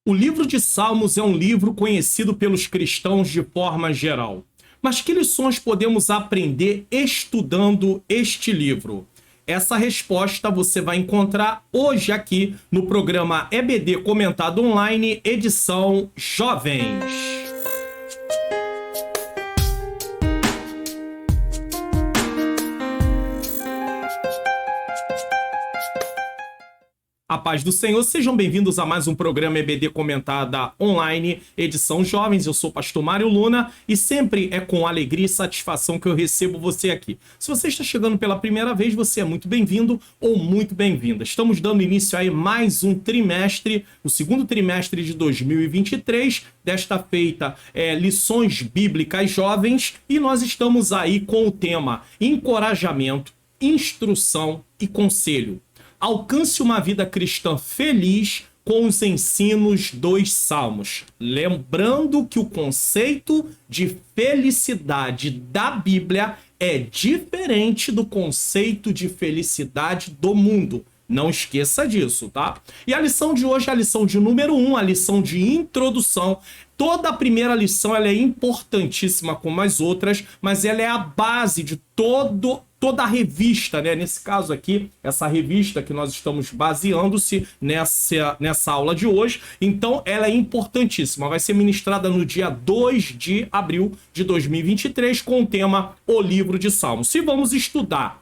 O livro de Salmos é um livro conhecido pelos cristãos de forma geral. Mas que lições podemos aprender estudando este livro? Essa resposta você vai encontrar hoje aqui no programa EBD Comentado Online, edição Jovens. A paz do Senhor, sejam bem-vindos a mais um programa EBD Comentada Online, edição Jovens. Eu sou o pastor Mário Luna e sempre é com alegria e satisfação que eu recebo você aqui. Se você está chegando pela primeira vez, você é muito bem-vindo ou muito bem-vinda. Estamos dando início a mais um trimestre, o segundo trimestre de 2023, desta feita lições bíblicas jovens, e nós estamos aí com o tema encorajamento, instrução e conselho. Alcance uma vida cristã feliz com os ensinos dos Salmos. Lembrando que o conceito de felicidade da Bíblia é diferente do conceito de felicidade do mundo. Não esqueça disso, tá? E a lição de hoje é a lição de número 1, a lição de introdução. Toda a primeira lição ela é importantíssima como as outras, mas ela é a base de toda a revista, né? Nesse caso aqui, essa revista que nós estamos baseando-se nessa aula de hoje. Então, ela é importantíssima. Vai ser ministrada no dia 2 de abril de 2023 com o tema O Livro de Salmos. Se vamos estudar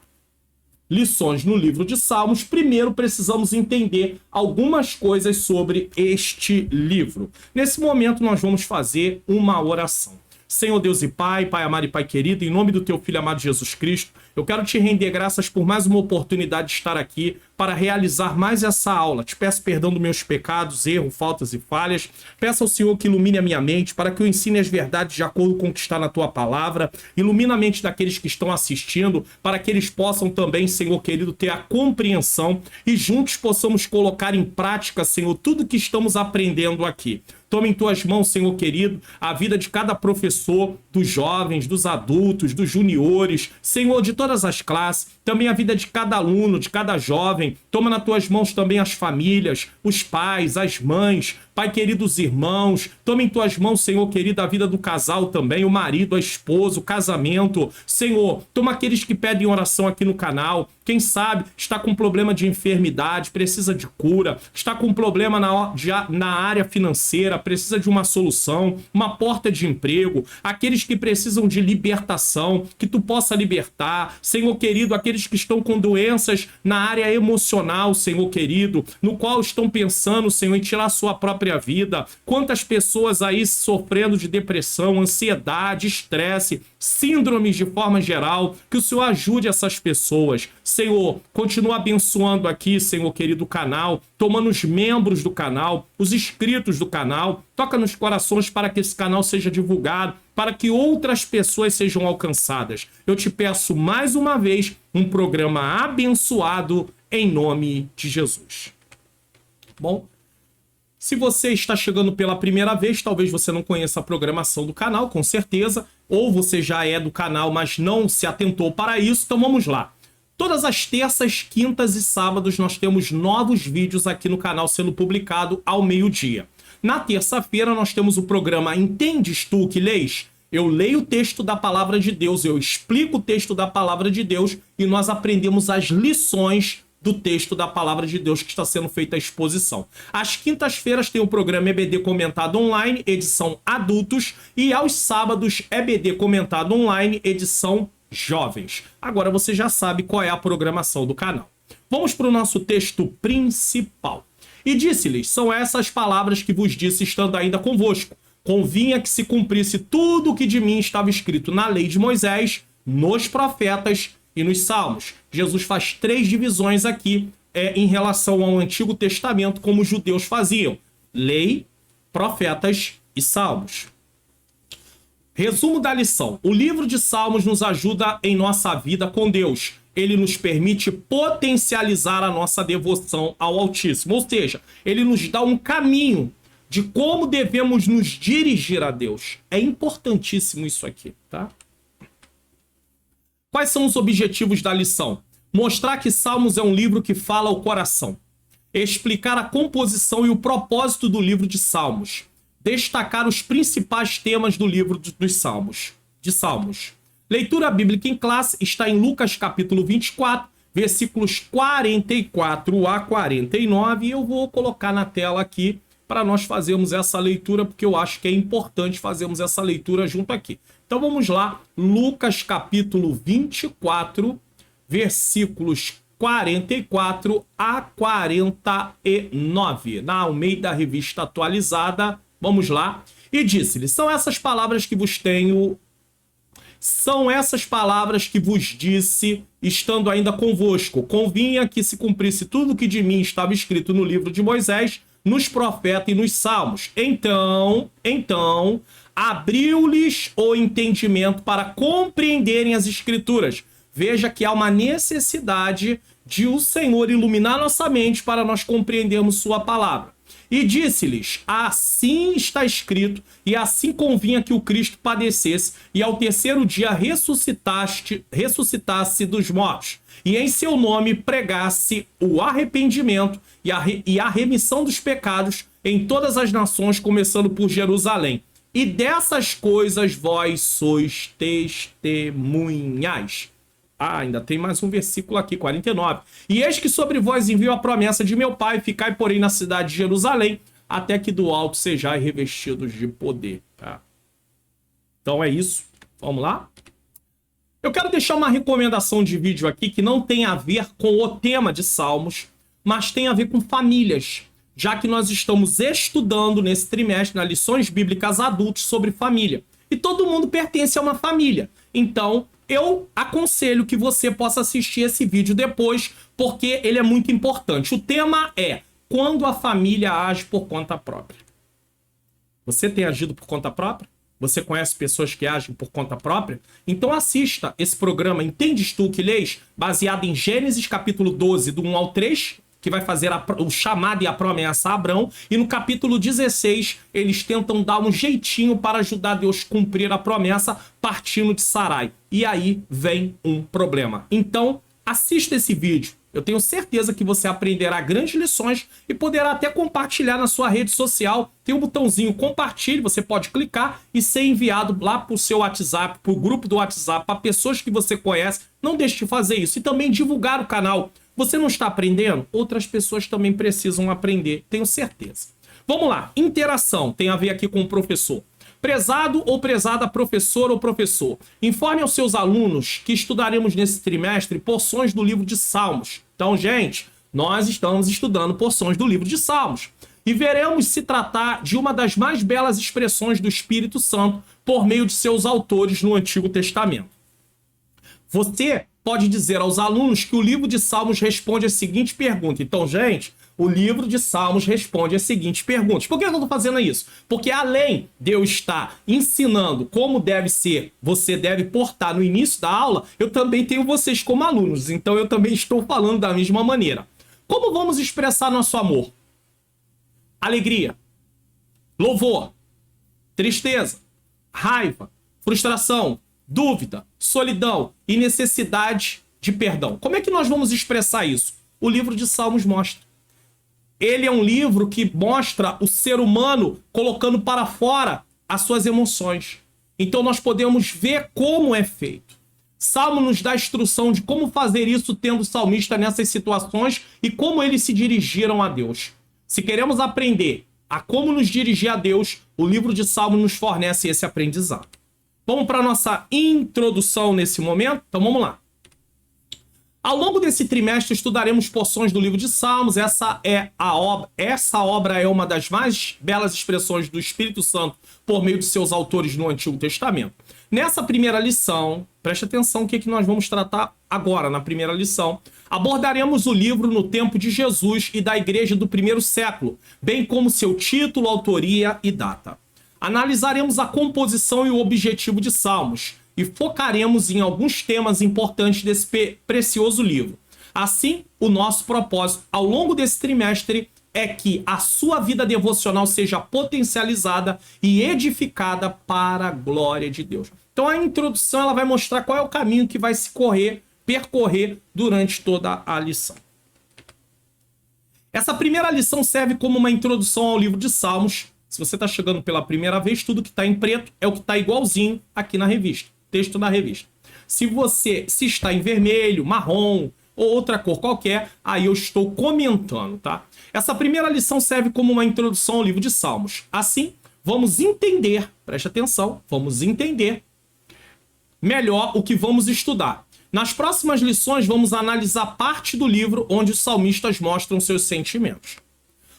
lições no livro de Salmos, primeiro precisamos entender algumas coisas sobre este livro. Nesse momento, nós vamos fazer uma oração. Senhor Deus e Pai, Pai amado e Pai querido, em nome do Teu Filho amado Jesus Cristo, eu quero Te render graças por mais uma oportunidade de estar aqui para realizar mais essa aula. Te peço perdão dos meus pecados, erros, faltas e falhas. Peço ao Senhor que ilumine a minha mente para que eu ensine as verdades de acordo com o que está na Tua palavra. Ilumina a mente daqueles que estão assistindo para que eles possam também, Senhor querido, ter a compreensão e juntos possamos colocar em prática, Senhor, tudo que estamos aprendendo aqui. Toma em Tuas mãos, Senhor querido, a vida de cada professor, dos jovens, dos adultos, dos juniores, Senhor, de todas as classes, também a vida de cada aluno, de cada jovem. Toma nas Tuas mãos também as famílias, os pais, as mães, Pai querido, os irmãos. Toma em Tuas mãos, Senhor querido, a vida do casal também, o marido, a esposa, o casamento. Senhor, toma aqueles que pedem oração aqui no canal. Quem sabe está com problema de enfermidade, precisa de cura, está com problema na área financeira, precisa de uma solução, uma porta de emprego, aqueles que precisam de libertação, que Tu possa libertar, Senhor querido, aqueles que estão com doenças na área emocional, Senhor querido, no qual estão pensando, Senhor, em tirar sua própria vida. Quantas pessoas aí sofrendo de depressão, ansiedade, estresse, síndromes de forma geral, que o Senhor ajude essas pessoas. Senhor, continua abençoando aqui, Senhor querido, o canal, tomando os membros do canal, os inscritos do canal, toca nos corações para que esse canal seja divulgado, para que outras pessoas sejam alcançadas. Eu te peço mais uma vez um programa abençoado em nome de Jesus. Bom, se você está chegando pela primeira vez, talvez você não conheça a programação do canal, com certeza, ou você já é do canal, mas não se atentou para isso, então vamos lá. Todas as terças, quintas e sábados nós temos novos vídeos aqui no canal sendo publicado ao meio-dia. Na terça-feira nós temos o programa Entendes Tu que Lês? Eu leio o texto da Palavra de Deus, eu explico o texto da Palavra de Deus e nós aprendemos as lições do texto da Palavra de Deus que está sendo feita a exposição. Às quintas-feiras tem o programa EBD Comentado Online, edição Adultos, e aos sábados EBD Comentado Online, edição Jovens. Agora você já sabe qual é a programação do canal. Vamos para o nosso texto principal. E disse-lhes, são essas palavras que vos disse estando ainda convosco. Convinha que se cumprisse tudo o que de mim estava escrito na lei de Moisés, nos profetas e nos salmos. Jesus faz 3 divisões aqui em relação ao Antigo Testamento, como os judeus faziam. Lei, profetas e salmos. Resumo da lição. O livro de Salmos nos ajuda em nossa vida com Deus. Ele nos permite potencializar a nossa devoção ao Altíssimo. Ou seja, ele nos dá um caminho de como devemos nos dirigir a Deus. É importantíssimo isso aqui, tá? Quais são os objetivos da lição? Mostrar que Salmos é um livro que fala ao coração. explicar a composição e o propósito do livro de Salmos, destacar os principais temas do livro dos Salmos. Leitura bíblica em classe está em Lucas capítulo 24, versículos 44 a 49, e eu vou colocar na tela aqui para nós fazermos essa leitura, porque eu acho que é importante fazermos essa leitura junto aqui. Então vamos lá, Lucas capítulo 24, versículos 44 a 49, na Almeida Revista Atualizada. Vamos lá. E disse-lhe: são essas palavras que vos disse, estando ainda convosco. Convinha que se cumprisse tudo o que de mim estava escrito no livro de Moisés, nos profetas e nos salmos. Então, abriu-lhes o entendimento para compreenderem as escrituras. Veja que há uma necessidade de o Senhor iluminar nossa mente para nós compreendermos sua palavra. E disse-lhes: assim está escrito, e assim convinha que o Cristo padecesse, e ao terceiro dia ressuscitasse dos mortos, e em seu nome pregasse o arrependimento e a remissão dos pecados em todas as nações, começando por Jerusalém. E dessas coisas vós sois testemunhas. Ainda tem mais um versículo aqui, 49. E eis que sobre vós envio a promessa de meu Pai, ficai, porém, na cidade de Jerusalém, até que do alto sejais revestidos de poder. Tá? Então é isso. Vamos lá? Eu quero deixar uma recomendação de vídeo aqui que não tem a ver com o tema de Salmos, mas tem a ver com famílias, já que nós estamos estudando nesse trimestre, nas lições bíblicas adultos, sobre família. E todo mundo pertence a uma família. Então, eu aconselho que você possa assistir esse vídeo depois, porque ele é muito importante. O tema é: quando a família age por conta própria. Você tem agido por conta própria? Você conhece pessoas que agem por conta própria? Então assista esse programa Entendes Tu que Lês, baseado em Gênesis capítulo 12, do 1 ao 3, que vai fazer o chamado e a promessa a Abrão. E no capítulo 16, eles tentam dar um jeitinho para ajudar Deus a cumprir a promessa, partindo de Sarai. E aí vem um problema. Então, assista esse vídeo. Eu tenho certeza que você aprenderá grandes lições e poderá até compartilhar na sua rede social. Tem um botãozinho compartilhe, você pode clicar e ser enviado lá para o seu WhatsApp, para o grupo do WhatsApp, para pessoas que você conhece. Não deixe de fazer isso. E também divulgar o canal. Você não está aprendendo? Outras pessoas também precisam aprender, tenho certeza. Vamos lá, interação tem a ver aqui com o professor. Prezado ou prezada professor ou professor, informe aos seus alunos que estudaremos nesse trimestre porções do livro de Salmos. Então, gente, nós estamos estudando porções do livro de Salmos. E veremos se tratar de uma das mais belas expressões do Espírito Santo por meio de seus autores no Antigo Testamento. Você pode dizer aos alunos que o livro de Salmos responde a seguinte pergunta. Então, gente, o livro de Salmos responde as seguintes perguntas. Por que eu estou fazendo isso? Porque além de eu estar ensinando como deve ser, você deve portar no início da aula, eu também tenho vocês como alunos. Então, eu também estou falando da mesma maneira. Como vamos expressar nosso amor? Alegria, louvor, tristeza, raiva, frustração, dúvida, solidão e necessidade de perdão. Como é que nós vamos expressar isso? O livro de Salmos mostra. Ele é um livro que mostra o ser humano colocando para fora as suas emoções. Então nós podemos ver como é feito. Salmo nos dá a instrução de como fazer isso tendo o salmista nessas situações e como eles se dirigiram a Deus. Se queremos aprender a como nos dirigir a Deus, o livro de Salmos nos fornece esse aprendizado. Vamos para a nossa introdução nesse momento? Então vamos lá. Ao longo desse trimestre estudaremos porções do livro de Salmos. Essa obra é uma das mais belas expressões do Espírito Santo por meio de seus autores no Antigo Testamento. Nessa primeira lição, preste atenção o que nós vamos tratar agora na primeira lição. Abordaremos o livro no tempo de Jesus e da igreja do primeiro século, bem como seu título, autoria e data. Analisaremos a composição e o objetivo de Salmos e focaremos em alguns temas importantes desse precioso livro. Assim, o nosso propósito ao longo desse trimestre é que a sua vida devocional seja potencializada e edificada para a glória de Deus. Então a introdução ela vai mostrar qual é o caminho que vai se percorrer durante toda a lição. Essa primeira lição serve como uma introdução ao livro de Salmos. Se você está chegando pela primeira vez, tudo que está em preto é o que está igualzinho aqui na revista, texto da revista. Se está em vermelho, marrom ou outra cor qualquer, aí eu estou comentando, tá? Essa primeira lição serve como uma introdução ao livro de Salmos. Assim, vamos entender, preste atenção, vamos entender melhor o que vamos estudar. Nas próximas lições, vamos analisar parte do livro onde os salmistas mostram seus sentimentos.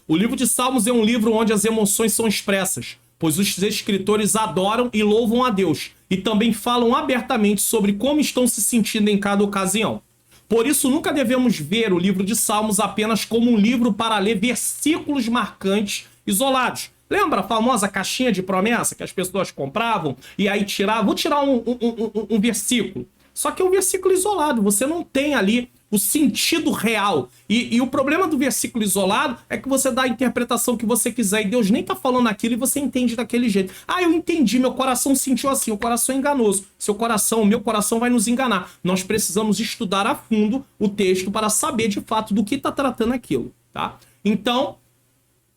O livro de Salmos é um livro onde as emoções são expressas, pois os escritores adoram e louvam a Deus e também falam abertamente sobre como estão se sentindo em cada ocasião. Por isso, nunca devemos ver o livro de Salmos apenas como um livro para ler versículos marcantes isolados. Lembra a famosa caixinha de promessa que as pessoas compravam e aí tiravam? Vou tirar um versículo. Só que é um versículo isolado, você não tem ali o sentido real. E o problema do versículo isolado é que você dá a interpretação que você quiser e Deus nem tá falando aquilo e você entende daquele jeito. Ah, eu entendi, meu coração sentiu assim, o coração é enganoso. O meu coração vai nos enganar. Nós precisamos estudar a fundo o texto para saber de fato do que está tratando aquilo, tá? Então,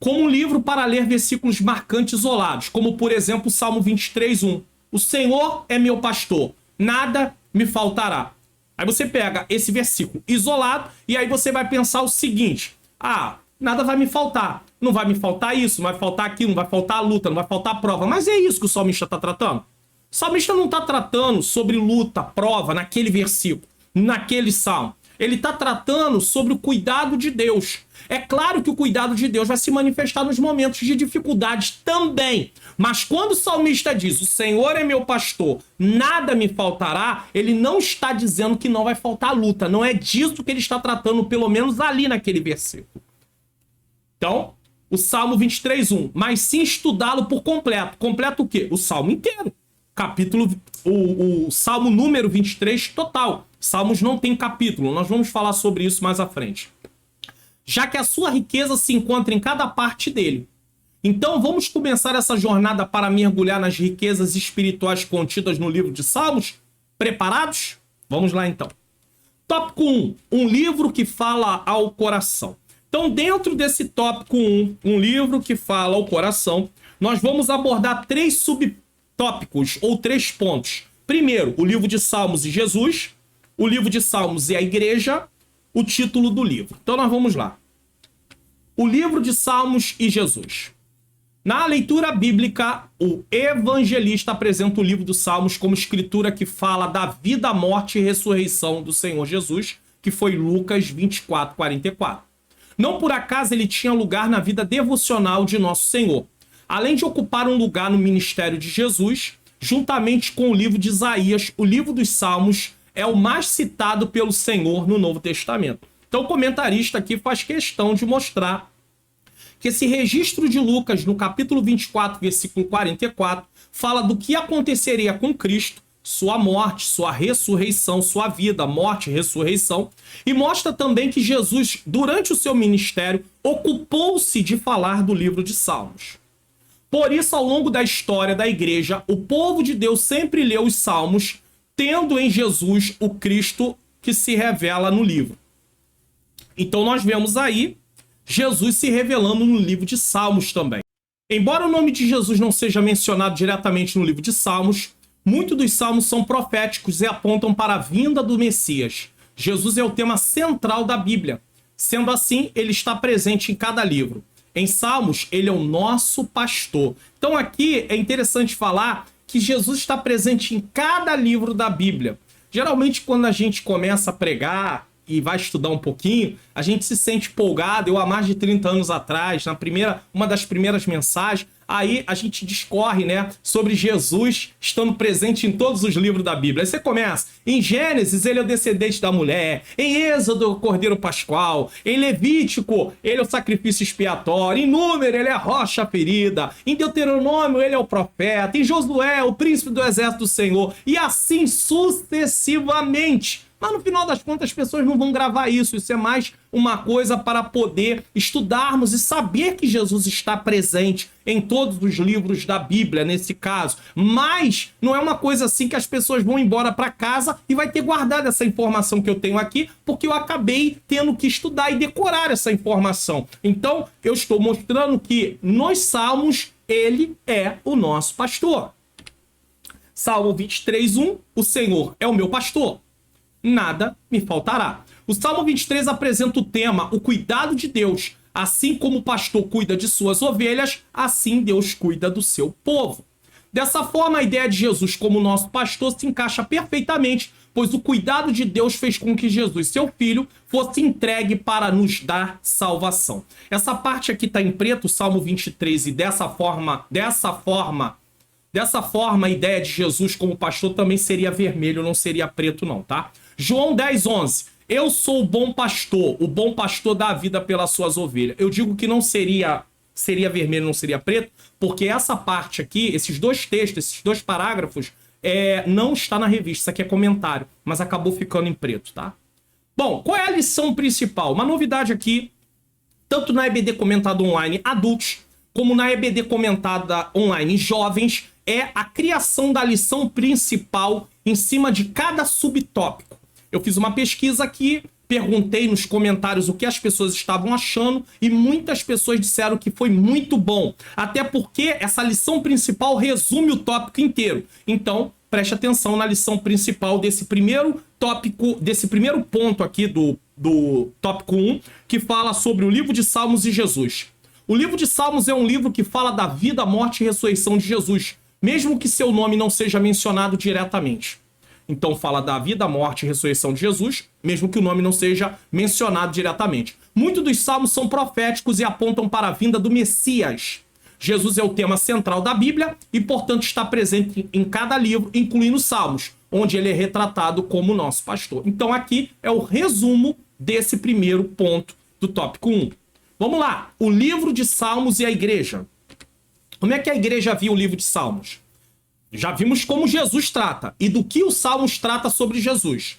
como um livro para ler versículos marcantes isolados, como por exemplo o Salmo 23:1. O Senhor é meu pastor, nada me faltará. Aí você pega esse versículo isolado e aí você vai pensar o seguinte: ah, nada vai me faltar. Não vai me faltar isso, não vai faltar aquilo, não vai faltar a luta, não vai faltar a prova. Mas é isso que o salmista está tratando? O salmista não está tratando sobre luta, prova, naquele versículo, naquele salmo. Ele está tratando sobre o cuidado de Deus. É claro que o cuidado de Deus vai se manifestar nos momentos de dificuldades também. Mas quando o salmista diz, o Senhor é meu pastor, nada me faltará, ele não está dizendo que não vai faltar luta. Não é disso que ele está tratando, pelo menos ali naquele versículo. Então, o Salmo 23:1. Mas sim estudá-lo por completo. Completo o quê? O salmo inteiro. O Salmo número 23 total. Salmos não tem capítulo. Nós vamos falar sobre isso mais à frente. Já que a sua riqueza se encontra em cada parte dele. Então vamos começar essa jornada para mergulhar nas riquezas espirituais contidas no livro de Salmos? Preparados? Vamos lá então. Tópico 1. Um livro que fala ao coração. Então dentro desse tópico 1, um livro que fala ao coração, nós vamos abordar 3 subtópicos ou 3 pontos. Primeiro, o livro de Salmos e Jesus. O livro de Salmos e a igreja. O título do livro. Então nós vamos lá. O livro de Salmos e Jesus. Na leitura bíblica, o evangelista apresenta o livro dos Salmos como escritura que fala da vida, morte e ressurreição do Senhor Jesus, que foi Lucas 24:44. Não por acaso ele tinha lugar na vida devocional de nosso Senhor. Além de ocupar um lugar no ministério de Jesus, juntamente com o livro de Isaías, o livro dos Salmos é o mais citado pelo Senhor no Novo Testamento. Então o comentarista aqui faz questão de mostrar que esse registro de Lucas, no capítulo 24, versículo 44, fala do que aconteceria com Cristo, sua morte, sua ressurreição, sua vida, morte e ressurreição, e mostra também que Jesus, durante o seu ministério, ocupou-se de falar do livro de Salmos. Por isso, ao longo da história da igreja, o povo de Deus sempre leu os Salmos, tendo em Jesus o Cristo que se revela no livro. Então nós vemos aí Jesus se revelando no livro de Salmos também. Embora o nome de Jesus não seja mencionado diretamente no livro de Salmos, muitos dos salmos são proféticos e apontam para a vinda do Messias. Jesus é o tema central da Bíblia. Sendo assim, ele está presente em cada livro. Em Salmos, ele é o nosso pastor. Então aqui é interessante falar que Jesus está presente em cada livro da Bíblia. Geralmente, quando a gente começa a pregar e vai estudar um pouquinho, a gente se sente empolgado. Eu, há mais de 30 anos atrás, uma das primeiras mensagens, aí a gente discorre, né, sobre Jesus estando presente em todos os livros da Bíblia. Aí você começa, em Gênesis ele é o descendente da mulher, em Êxodo o Cordeiro Pascual, em Levítico ele é o sacrifício expiatório, em Número ele é a rocha ferida, em Deuteronômio ele é o profeta, em Josué o príncipe do exército do Senhor, e assim sucessivamente. Mas no final das contas as pessoas não vão gravar isso. Isso é mais uma coisa para poder estudarmos e saber que Jesus está presente em todos os livros da Bíblia, nesse caso. Mas não é uma coisa assim que as pessoas vão embora para casa e vai ter guardado essa informação que eu tenho aqui, porque eu acabei tendo que estudar e decorar essa informação. Então, eu estou mostrando que nos Salmos ele é o nosso pastor. Salmo 23:1, o Senhor é o meu pastor, nada me faltará. O Salmo 23 apresenta o tema, o cuidado de Deus. Assim como o pastor cuida de suas ovelhas, assim Deus cuida do seu povo. Dessa forma, a ideia de Jesus como nosso pastor se encaixa perfeitamente, pois o cuidado de Deus fez com que Jesus, seu filho, fosse entregue para nos dar salvação. Essa parte aqui está em preto, Salmo 23, e dessa forma, a ideia de Jesus como pastor também seria vermelho, não seria preto não, tá? João 10:11. Eu sou o bom pastor dá a vida pelas suas ovelhas. Eu digo que não seria vermelho, não seria preto, porque essa parte aqui, esses dois textos, esses dois parágrafos, não está na revista, isso aqui é comentário, mas acabou ficando em preto, tá? Bom, qual é a lição principal? Uma novidade aqui, tanto na EBD Comentada Online Adultos, como na EBD Comentada Online Jovens, é a criação da lição principal em cima de cada subtópico. Eu fiz uma pesquisa aqui, perguntei nos comentários o que as pessoas estavam achando e muitas pessoas disseram que foi muito bom. Até porque essa lição principal resume o tópico inteiro. Então, preste atenção na lição principal desse primeiro tópico, desse primeiro ponto aqui do tópico 1, que fala sobre o livro de Salmos e Jesus. O livro de Salmos é um livro que fala da vida, morte e ressurreição de Jesus, mesmo que seu nome não seja mencionado diretamente. Então fala da vida, morte e ressurreição de Jesus, mesmo que o nome não seja mencionado diretamente. Muitos dos salmos são proféticos e apontam para a vinda do Messias. Jesus é o tema central da Bíblia e, portanto, está presente em cada livro, incluindo os Salmos, onde ele é retratado como nosso pastor. Então aqui é o resumo desse primeiro ponto do tópico 1. Vamos lá, o livro de Salmos e a igreja. Como é que a igreja viu o livro de Salmos? Já vimos como Jesus trata e do que o Salmos trata sobre Jesus.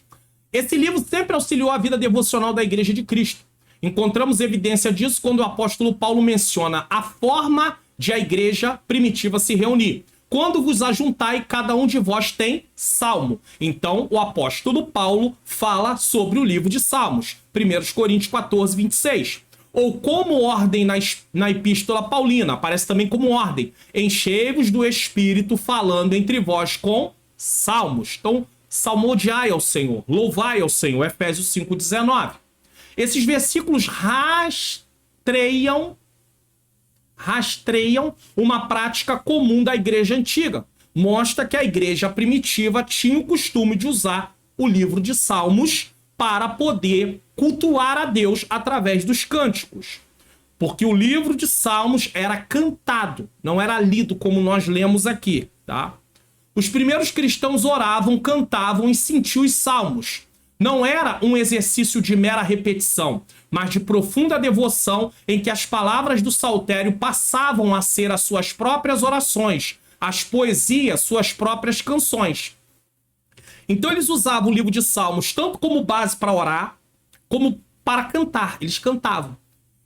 Esse livro sempre auxiliou a vida devocional da Igreja de Cristo. Encontramos evidência disso quando o apóstolo Paulo menciona a forma de a igreja primitiva se reunir. Quando vos ajuntai, cada um de vós tem salmo. Então, o apóstolo Paulo fala sobre o livro de Salmos. 1 Coríntios 14:26. Ou como ordem na epístola paulina, aparece também como ordem. Enchei-vos do Espírito, falando entre vós com salmos. Então, salmodiai ao Senhor, louvai ao Senhor, Efésios 5:19. Esses versículos rastreiam uma prática comum da igreja antiga. Mostra que a igreja primitiva tinha o costume de usar o livro de Salmos para poder cultuar a Deus através dos cânticos. Porque o livro de Salmos era cantado, não era lido como nós lemos aqui, tá? Os primeiros cristãos oravam, cantavam e sentiam os salmos. Não era um exercício de mera repetição, mas de profunda devoção em que as palavras do saltério passavam a ser as suas próprias orações, as poesias, suas próprias canções. Então eles usavam o livro de Salmos tanto como base para orar, como para cantar. Eles cantavam.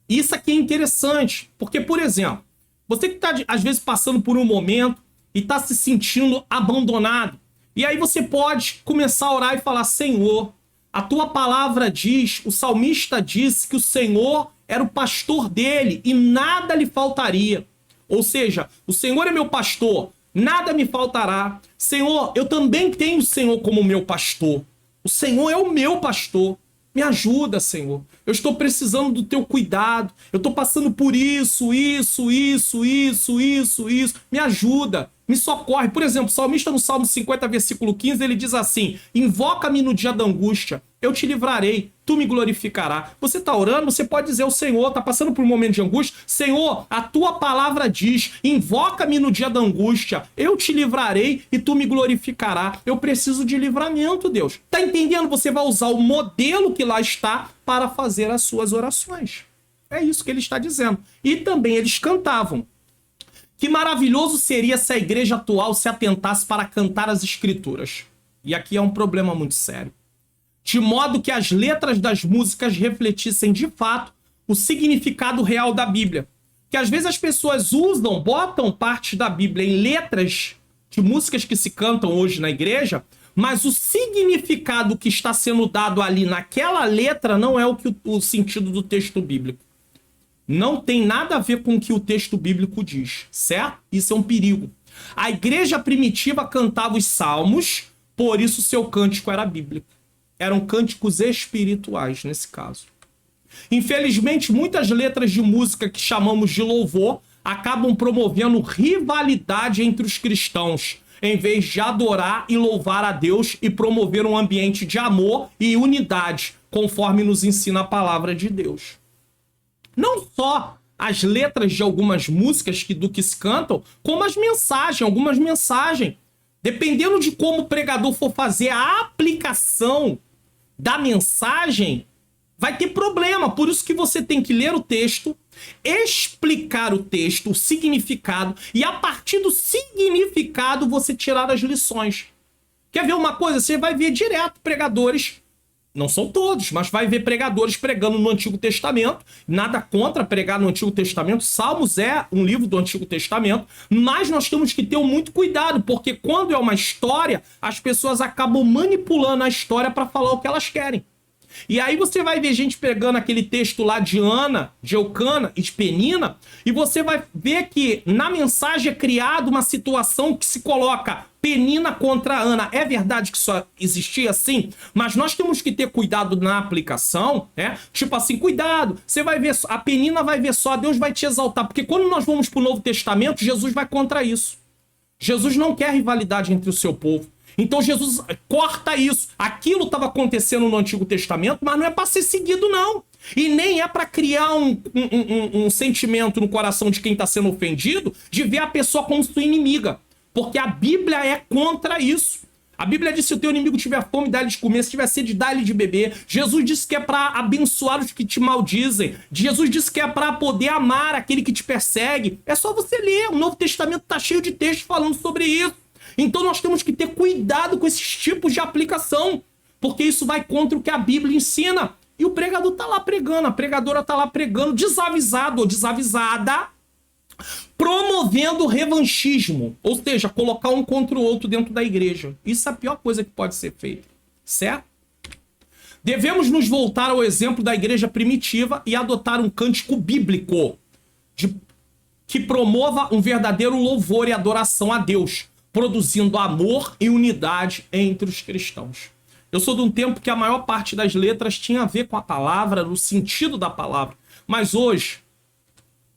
Isso aqui é interessante, porque, por exemplo, você que está, às vezes, passando por um momento e está se sentindo abandonado, e aí você pode começar a orar e falar: Senhor, a tua palavra diz, o salmista disse que o Senhor era o pastor dele e nada lhe faltaria. Ou seja, o Senhor é meu pastor, nada me faltará. Senhor, eu também tenho o Senhor como meu pastor. O Senhor é o meu pastor. Me ajuda, Senhor. Eu estou precisando do teu cuidado. Eu estou passando por isso. Me ajuda. Me socorre. Por exemplo, o salmista no Salmo 50, versículo 15, ele diz assim: invoca-me no dia da angústia, eu te livrarei, tu me glorificarás. Você está orando, você pode dizer ao Senhor, está passando por um momento de angústia: Senhor, a tua palavra diz, invoca-me no dia da angústia, eu te livrarei e tu me glorificarás. Eu preciso de livramento, Deus. Está entendendo? Você vai usar o modelo que lá está para fazer as suas orações. É isso que ele está dizendo. E também eles cantavam. Que maravilhoso seria se a igreja atual se atentasse para cantar as escrituras. E aqui é um problema muito sério. de modo que as letras das músicas refletissem de fato o significado real da Bíblia. Que às vezes as pessoas botam parte da Bíblia em letras de músicas que se cantam hoje na igreja, mas o significado que está sendo dado ali naquela letra não é o sentido do texto bíblico. Não tem nada a ver com o que o texto bíblico diz, certo? Isso é um perigo. A igreja primitiva cantava os salmos, por isso seu cântico era bíblico. Eram cânticos espirituais, nesse caso. Infelizmente, muitas letras de música que chamamos de louvor acabam promovendo rivalidade entre os cristãos, em vez de adorar e louvar a Deus e promover um ambiente de amor e unidade, conforme nos ensina a palavra de Deus. Não só as letras de algumas músicas do que se cantam, como algumas mensagens. Dependendo de como o pregador for fazer a aplicação da mensagem, vai ter problema. Por isso que você tem que ler o texto, explicar o texto, o significado, e a partir do significado você tirar as lições. Quer ver uma coisa? Você vai ver direto pregadores, não são todos, mas vai ver pregadores pregando no Antigo Testamento. Nada contra pregar no Antigo Testamento. Salmos é um livro do Antigo Testamento, mas nós temos que ter muito cuidado, porque quando é uma história, as pessoas acabam manipulando a história para falar o que elas querem. E aí você vai ver gente pegando aquele texto lá de Ana, de Eucana e de Penina, e você vai ver que na mensagem é criada uma situação que se coloca Penina contra Ana. É verdade que só existia assim, mas nós temos que ter cuidado na aplicação, né? Tipo assim, cuidado, você vai ver, a Penina vai ver só, Deus vai te exaltar, porque quando nós vamos para o Novo Testamento, Jesus vai contra isso. Jesus não quer rivalidade entre o seu povo. Então Jesus corta isso. Aquilo estava acontecendo no Antigo Testamento, mas não é para ser seguido, não. E nem é para criar um sentimento no coração de quem está sendo ofendido de ver a pessoa como sua inimiga. Porque a Bíblia é contra isso. A Bíblia diz: se o teu inimigo tiver fome, dá-lhe de comer. Se tiver sede, dá-lhe de beber. Jesus disse que é para abençoar os que te maldizem. Jesus disse que é para poder amar aquele que te persegue. É só você ler. O Novo Testamento está cheio de textos falando sobre isso. Então nós temos que ter cuidado com esses tipos de aplicação, porque isso vai contra o que a Bíblia ensina. E o pregador tá lá pregando, a pregadora tá lá pregando, desavisado ou desavisada, promovendo revanchismo, ou seja, colocar um contra o outro dentro da igreja. Isso é a pior coisa que pode ser feita, certo? Devemos nos voltar ao exemplo da igreja primitiva e adotar um cântico bíblico que promova um verdadeiro louvor e adoração a Deus, produzindo amor e unidade entre os cristãos. Eu sou de um tempo que a maior parte das letras tinha a ver com a palavra, no sentido da palavra. Mas hoje,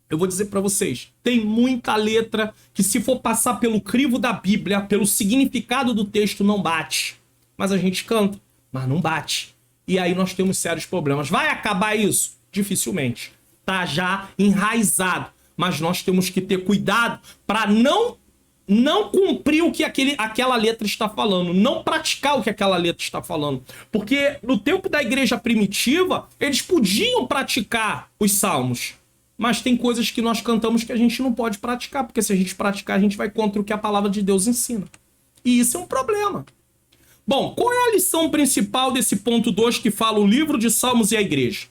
eu vou dizer para vocês, tem muita letra que, se for passar pelo crivo da Bíblia, pelo significado do texto, não bate. Mas a gente canta, mas não bate. E aí nós temos sérios problemas. Vai acabar isso? Dificilmente. Tá já enraizado. Mas nós temos que ter cuidado para não cumprir o que aquela letra está falando, não praticar o que aquela letra está falando. Porque no tempo da igreja primitiva, eles podiam praticar os salmos, mas tem coisas que nós cantamos que a gente não pode praticar, porque se a gente praticar, a gente vai contra o que a palavra de Deus ensina. E isso é um problema. Bom, qual é a lição principal desse ponto 2 que fala o livro de Salmos e a igreja?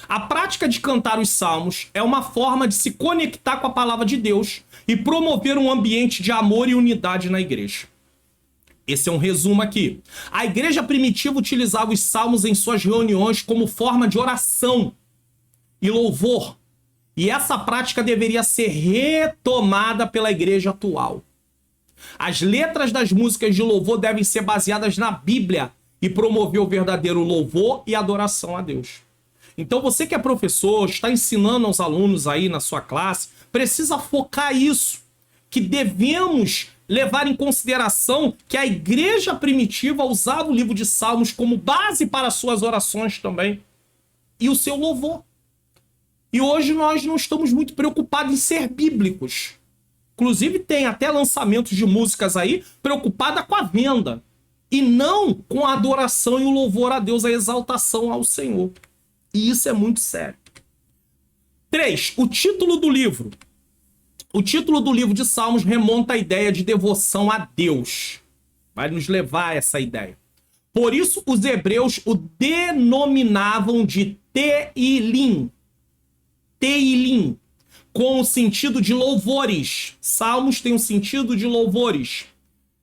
A prática de cantar os salmos é uma forma de se conectar com a palavra de Deus e promover um ambiente de amor e unidade na igreja. Esse é um resumo aqui. A igreja primitiva utilizava os salmos em suas reuniões como forma de oração e louvor. E essa prática deveria ser retomada pela igreja atual. As letras das músicas de louvor devem ser baseadas na Bíblia e promover o verdadeiro louvor e adoração a Deus. Então você que é professor, está ensinando aos alunos aí na sua classe, precisa focar isso, que devemos levar em consideração que a igreja primitiva usava o livro de Salmos como base para suas orações também, e o seu louvor. E hoje nós não estamos muito preocupados em ser bíblicos. Inclusive tem até lançamentos de músicas aí preocupada com a venda, e não com a adoração e o louvor a Deus, a exaltação ao Senhor. E isso é muito sério. 3. O título do livro. O título do livro de Salmos remonta à ideia de devoção a Deus. Vai nos levar a essa ideia. Por isso os hebreus o denominavam de Teilim. Teilim, com o sentido de louvores. Salmos tem um sentido de louvores,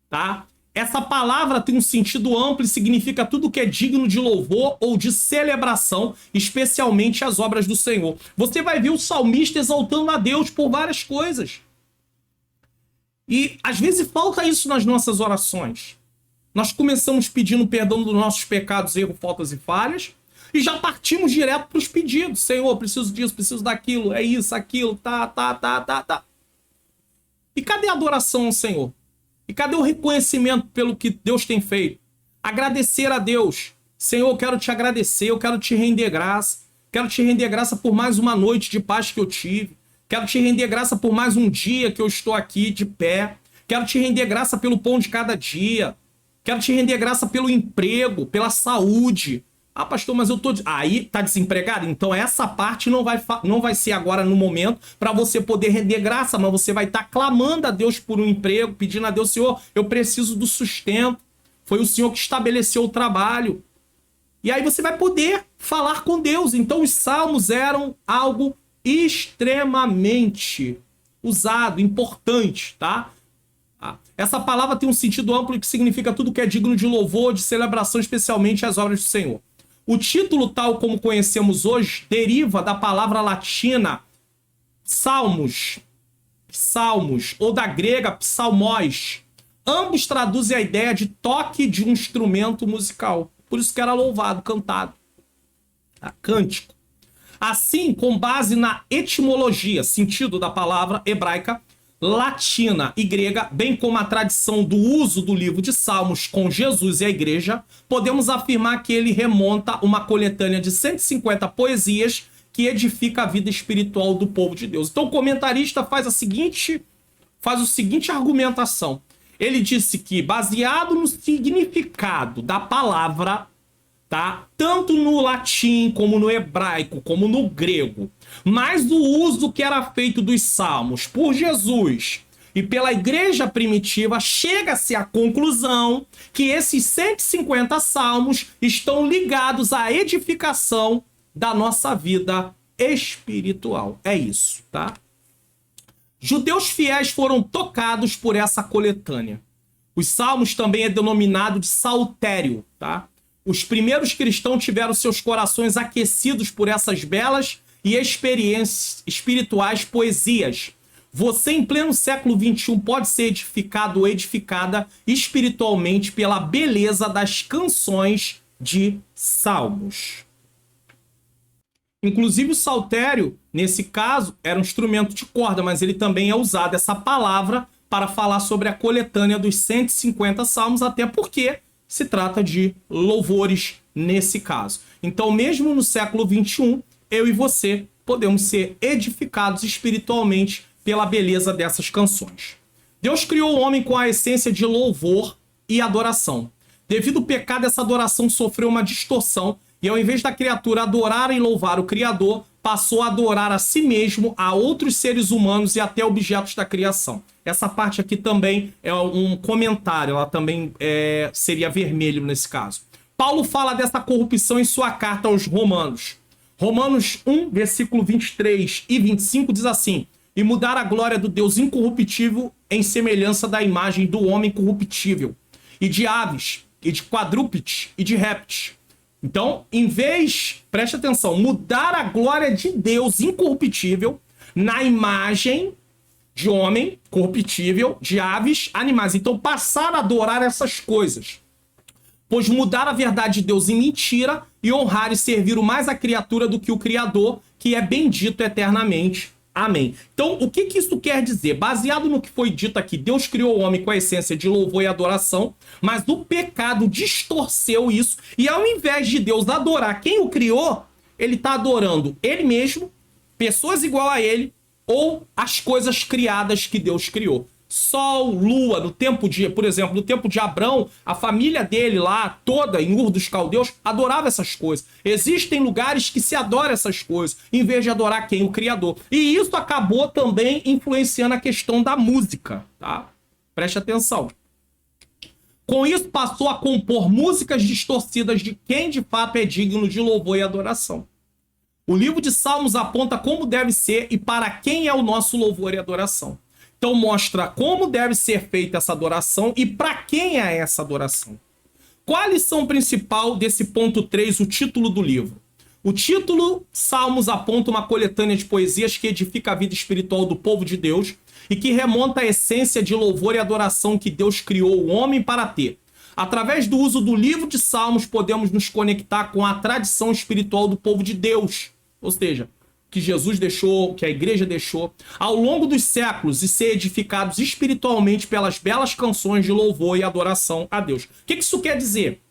tá? Essa palavra tem um sentido amplo e significa tudo que é digno de louvor ou de celebração, especialmente as obras do Senhor. Você vai ver o salmista exaltando a Deus por várias coisas. E às vezes falta isso nas nossas orações. Nós começamos pedindo perdão dos nossos pecados, erros, faltas e falhas, e já partimos direto para os pedidos. Senhor, preciso disso, preciso daquilo, é isso, aquilo, tá. E cadê a adoração ao Senhor? E cadê o reconhecimento pelo que Deus tem feito? Agradecer a Deus. Senhor, eu quero te agradecer, eu quero te render graça. Quero te render graça por mais uma noite de paz que eu tive. Quero te render graça por mais um dia que eu estou aqui de pé. Quero te render graça pelo pão de cada dia. Quero te render graça pelo emprego, pela saúde. Ah, pastor, mas eu tô... Aí, tá desempregado? Então essa parte não vai ser agora no momento para você poder render graça, mas você vai estar clamando a Deus por um emprego, pedindo a Deus, Senhor, eu preciso do sustento. Foi o Senhor que estabeleceu o trabalho. E aí você vai poder falar com Deus. Então os salmos eram algo extremamente usado, importante, tá? Essa palavra tem um sentido amplo que significa tudo que é digno de louvor, de celebração, especialmente as obras do Senhor. O título, tal como conhecemos hoje, deriva da palavra latina psalmos, ou da grega psalmos. Ambos traduzem a ideia de toque de um instrumento musical. Por isso que era louvado, cantado. Cântico. Assim, com base na etimologia, sentido da palavra hebraica, latina e grega, bem como a tradição do uso do livro de Salmos com Jesus e a igreja, podemos afirmar que ele remonta uma coletânea de 150 poesias que edifica a vida espiritual do povo de Deus. Então o comentarista faz o seguinte argumentação. Ele disse que, baseado no significado da palavra, tá? Tanto no latim, como no hebraico, como no grego, mas do uso que era feito dos salmos por Jesus e pela igreja primitiva, chega-se à conclusão que esses 150 salmos estão ligados à edificação da nossa vida espiritual. É isso, tá? Judeus fiéis foram tocados por essa coletânea. Os salmos também é denominado de saltério, tá? Os primeiros cristãos tiveram seus corações aquecidos por essas belas e experiências espirituais poesias. Você, em pleno século XXI, pode ser edificado ou edificada espiritualmente pela beleza das canções de salmos. Inclusive o saltério, nesse caso, era um instrumento de corda, mas ele também é usado, essa palavra, para falar sobre a coletânea dos 150 salmos, até porque se trata de louvores nesse caso. Então, mesmo no século XXI, eu e você podemos ser edificados espiritualmente pela beleza dessas canções. Deus criou o homem com a essência de louvor e adoração. Devido ao pecado, essa adoração sofreu uma distorção e, ao invés da criatura adorar e louvar o Criador, passou a adorar a si mesmo, a outros seres humanos e até objetos da criação. Essa parte aqui também é um comentário, ela também seria vermelho nesse caso. Paulo fala dessa corrupção em sua carta aos Romanos. Romanos 1, versículo 23 e 25 diz assim: e mudar a glória do Deus incorruptível em semelhança da imagem do homem corruptível, e de aves, e de quadrúpedes, e de répteis. Então, em vez, preste atenção, mudar a glória de Deus incorruptível na imagem de homem corruptível, de aves, animais. Então, passar a adorar essas coisas. Pois mudar a verdade de Deus em mentira e honrar e servir o mais a criatura do que o Criador, que é bendito eternamente. Amém. Então, o que isso quer dizer? Baseado no que foi dito aqui, Deus criou o homem com a essência de louvor e adoração, mas o pecado distorceu isso, e ao invés de Deus adorar quem o criou, ele está adorando ele mesmo, pessoas igual a ele, ou as coisas criadas que Deus criou. Sol, lua, no tempo de, por exemplo, no tempo de Abrão, a família dele lá, toda em Ur dos Caldeus, adorava essas coisas. Existem lugares que se adoram essas coisas, em vez de adorar quem? O Criador. E isso acabou também influenciando a questão da música, tá? Preste atenção. Com isso, passou a compor músicas distorcidas de quem de fato é digno de louvor e adoração. O livro de Salmos aponta como deve ser e para quem é o nosso louvor e adoração. Então mostra como deve ser feita essa adoração e para quem é essa adoração. Qual a lição principal desse ponto 3, o título do livro? O título Salmos aponta uma coletânea de poesias que edifica a vida espiritual do povo de Deus e que remonta à essência de louvor e adoração que Deus criou o homem para ter. Através do uso do livro de Salmos, podemos nos conectar com a tradição espiritual do povo de Deus. Ou seja, que Jesus deixou, que a igreja deixou, ao longo dos séculos e ser edificados espiritualmente pelas belas canções de louvor e adoração a Deus. O que isso quer dizer?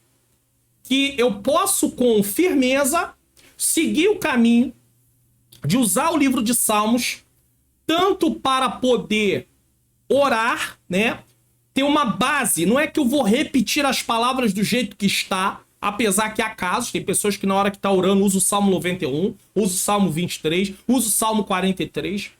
Que eu posso, com firmeza, seguir o caminho de usar o livro de Salmos tanto para poder orar, né? Ter uma base, não é que eu vou repetir as palavras do jeito que está, apesar que há casos, tem pessoas que na hora que está orando usa o Salmo 91, usa o Salmo 23, usa o Salmo 43,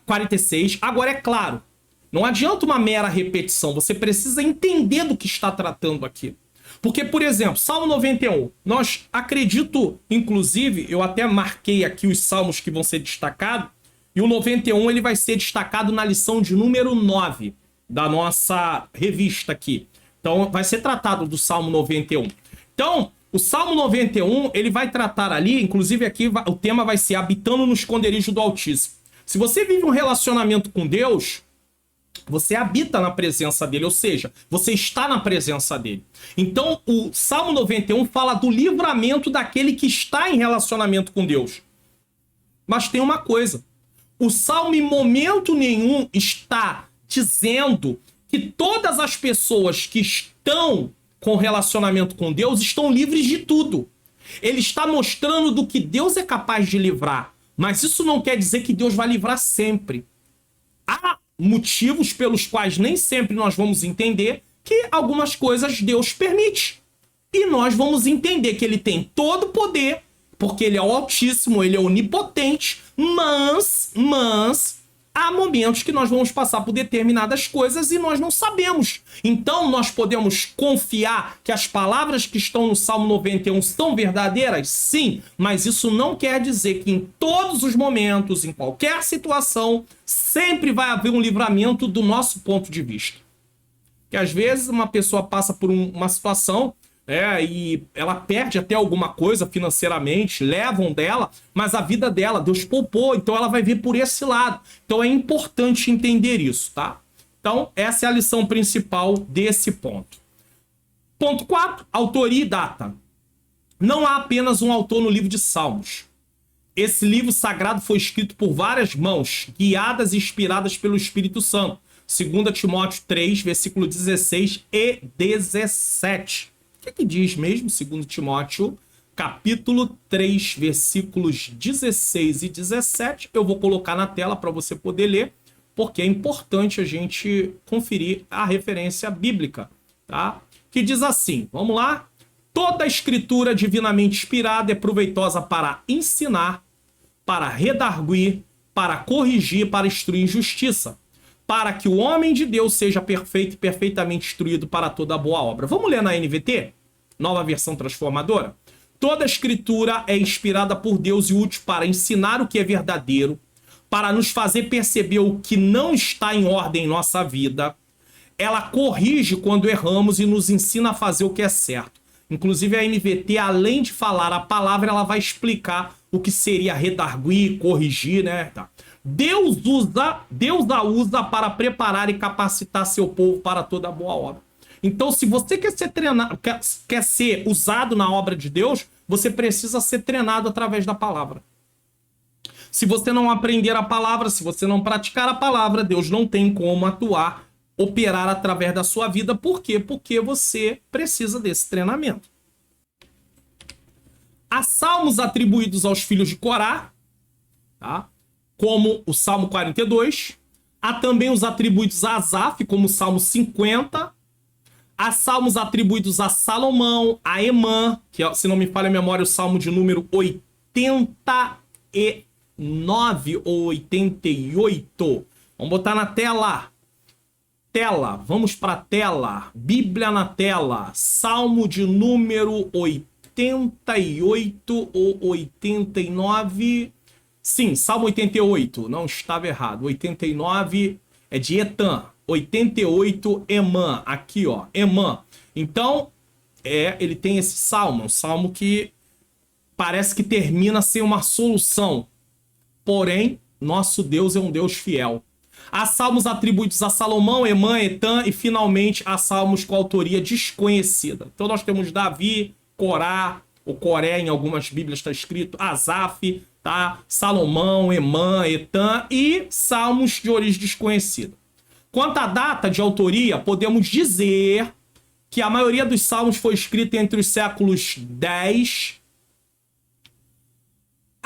46. Agora é claro, não adianta uma mera repetição, você precisa entender do que está tratando aqui. Porque, por exemplo, Salmo 91, nós acredito, inclusive, eu até marquei aqui os salmos que vão ser destacados, e o 91 ele vai ser destacado na lição de número 9 da nossa revista aqui. Então, vai ser tratado do Salmo 91. Então, o Salmo 91, ele vai tratar ali, inclusive aqui o tema vai ser habitando no esconderijo do Altíssimo. Se você vive um relacionamento com Deus, você habita na presença dele, ou seja, você está na presença dele. Então, o Salmo 91 fala do livramento daquele que está em relacionamento com Deus. Mas tem uma coisa, o Salmo em momento nenhum está dizendo que todas as pessoas que estão com relacionamento com Deus estão livres de tudo. Ele está mostrando do que Deus é capaz de livrar. Mas isso não quer dizer que Deus vai livrar sempre. Há motivos pelos quais nem sempre nós vamos entender que algumas coisas Deus permite. E nós vamos entender que ele tem todo o poder, porque ele é o Altíssimo, ele é onipotente, mas há momentos que nós vamos passar por determinadas coisas e nós não sabemos. Então nós podemos confiar que as palavras que estão no Salmo 91 são verdadeiras? Sim, mas isso não quer dizer que em todos os momentos, em qualquer situação, sempre vai haver um livramento do nosso ponto de vista. Que às vezes uma pessoa passa por uma situação e ela perde até alguma coisa financeiramente, levam dela, mas a vida dela, Deus poupou, então ela vai vir por esse lado. Então é importante entender isso, tá? Então essa é a lição principal desse ponto. Ponto 4, autoria e data. Não há apenas um autor no livro de Salmos. Esse livro sagrado foi escrito por várias mãos, guiadas e inspiradas pelo Espírito Santo. 2 Timóteo 3, versículo 16 e 17. O que diz mesmo 2 Timóteo, capítulo 3, versículos 16 e 17? Eu vou colocar na tela para você poder ler, porque é importante a gente conferir a referência bíblica, tá? Que diz assim, vamos lá? Toda a escritura divinamente inspirada é proveitosa para ensinar, para redarguir, para corrigir, para instruir em justiça, para que o homem de Deus seja perfeito e perfeitamente instruído para toda boa obra. Vamos ler na NVT? Nova versão transformadora? Toda a escritura é inspirada por Deus e útil para ensinar o que é verdadeiro, para nos fazer perceber o que não está em ordem em nossa vida. Ela corrige quando erramos e nos ensina a fazer o que é certo. Inclusive a NVT, além de falar a palavra, ela vai explicar o que seria redarguir, corrigir, né? Tá. Deus a usa para preparar e capacitar seu povo para toda boa obra. Então, se você quer ser treinado, quer ser usado na obra de Deus, você precisa ser treinado através da palavra. Se você não aprender a palavra, se você não praticar a palavra, Deus não tem como atuar, operar através da sua vida. Por quê? Porque você precisa desse treinamento. Há salmos atribuídos aos filhos de Corá, tá? Como o Salmo 42. Há também os atribuídos a Asaf, como o Salmo 50. Há salmos atribuídos a Salomão, a Emã, que, se não me falha a memória, o salmo de número 89 ou 88. Vamos botar na tela. tela, vamos para a tela. Bíblia na tela. Salmo de número 88 ou 89. Sim, Salmo 88, não estava errado. 89 é de Etan. 88, Emã. Aqui, ó, Emã. Então, ele tem esse salmo, um salmo que parece que termina sem uma solução. Porém, nosso Deus é um Deus fiel. Há salmos atribuídos a Salomão, Emã, Etan e finalmente há salmos com autoria desconhecida. Então nós temos Davi, Corá, o Coré em algumas bíblias está escrito, Asaf, tá? Salomão, Emã, Etan e salmos de origem desconhecida. Quanto à data de autoria, podemos dizer que a maioria dos salmos foi escrita entre os séculos 10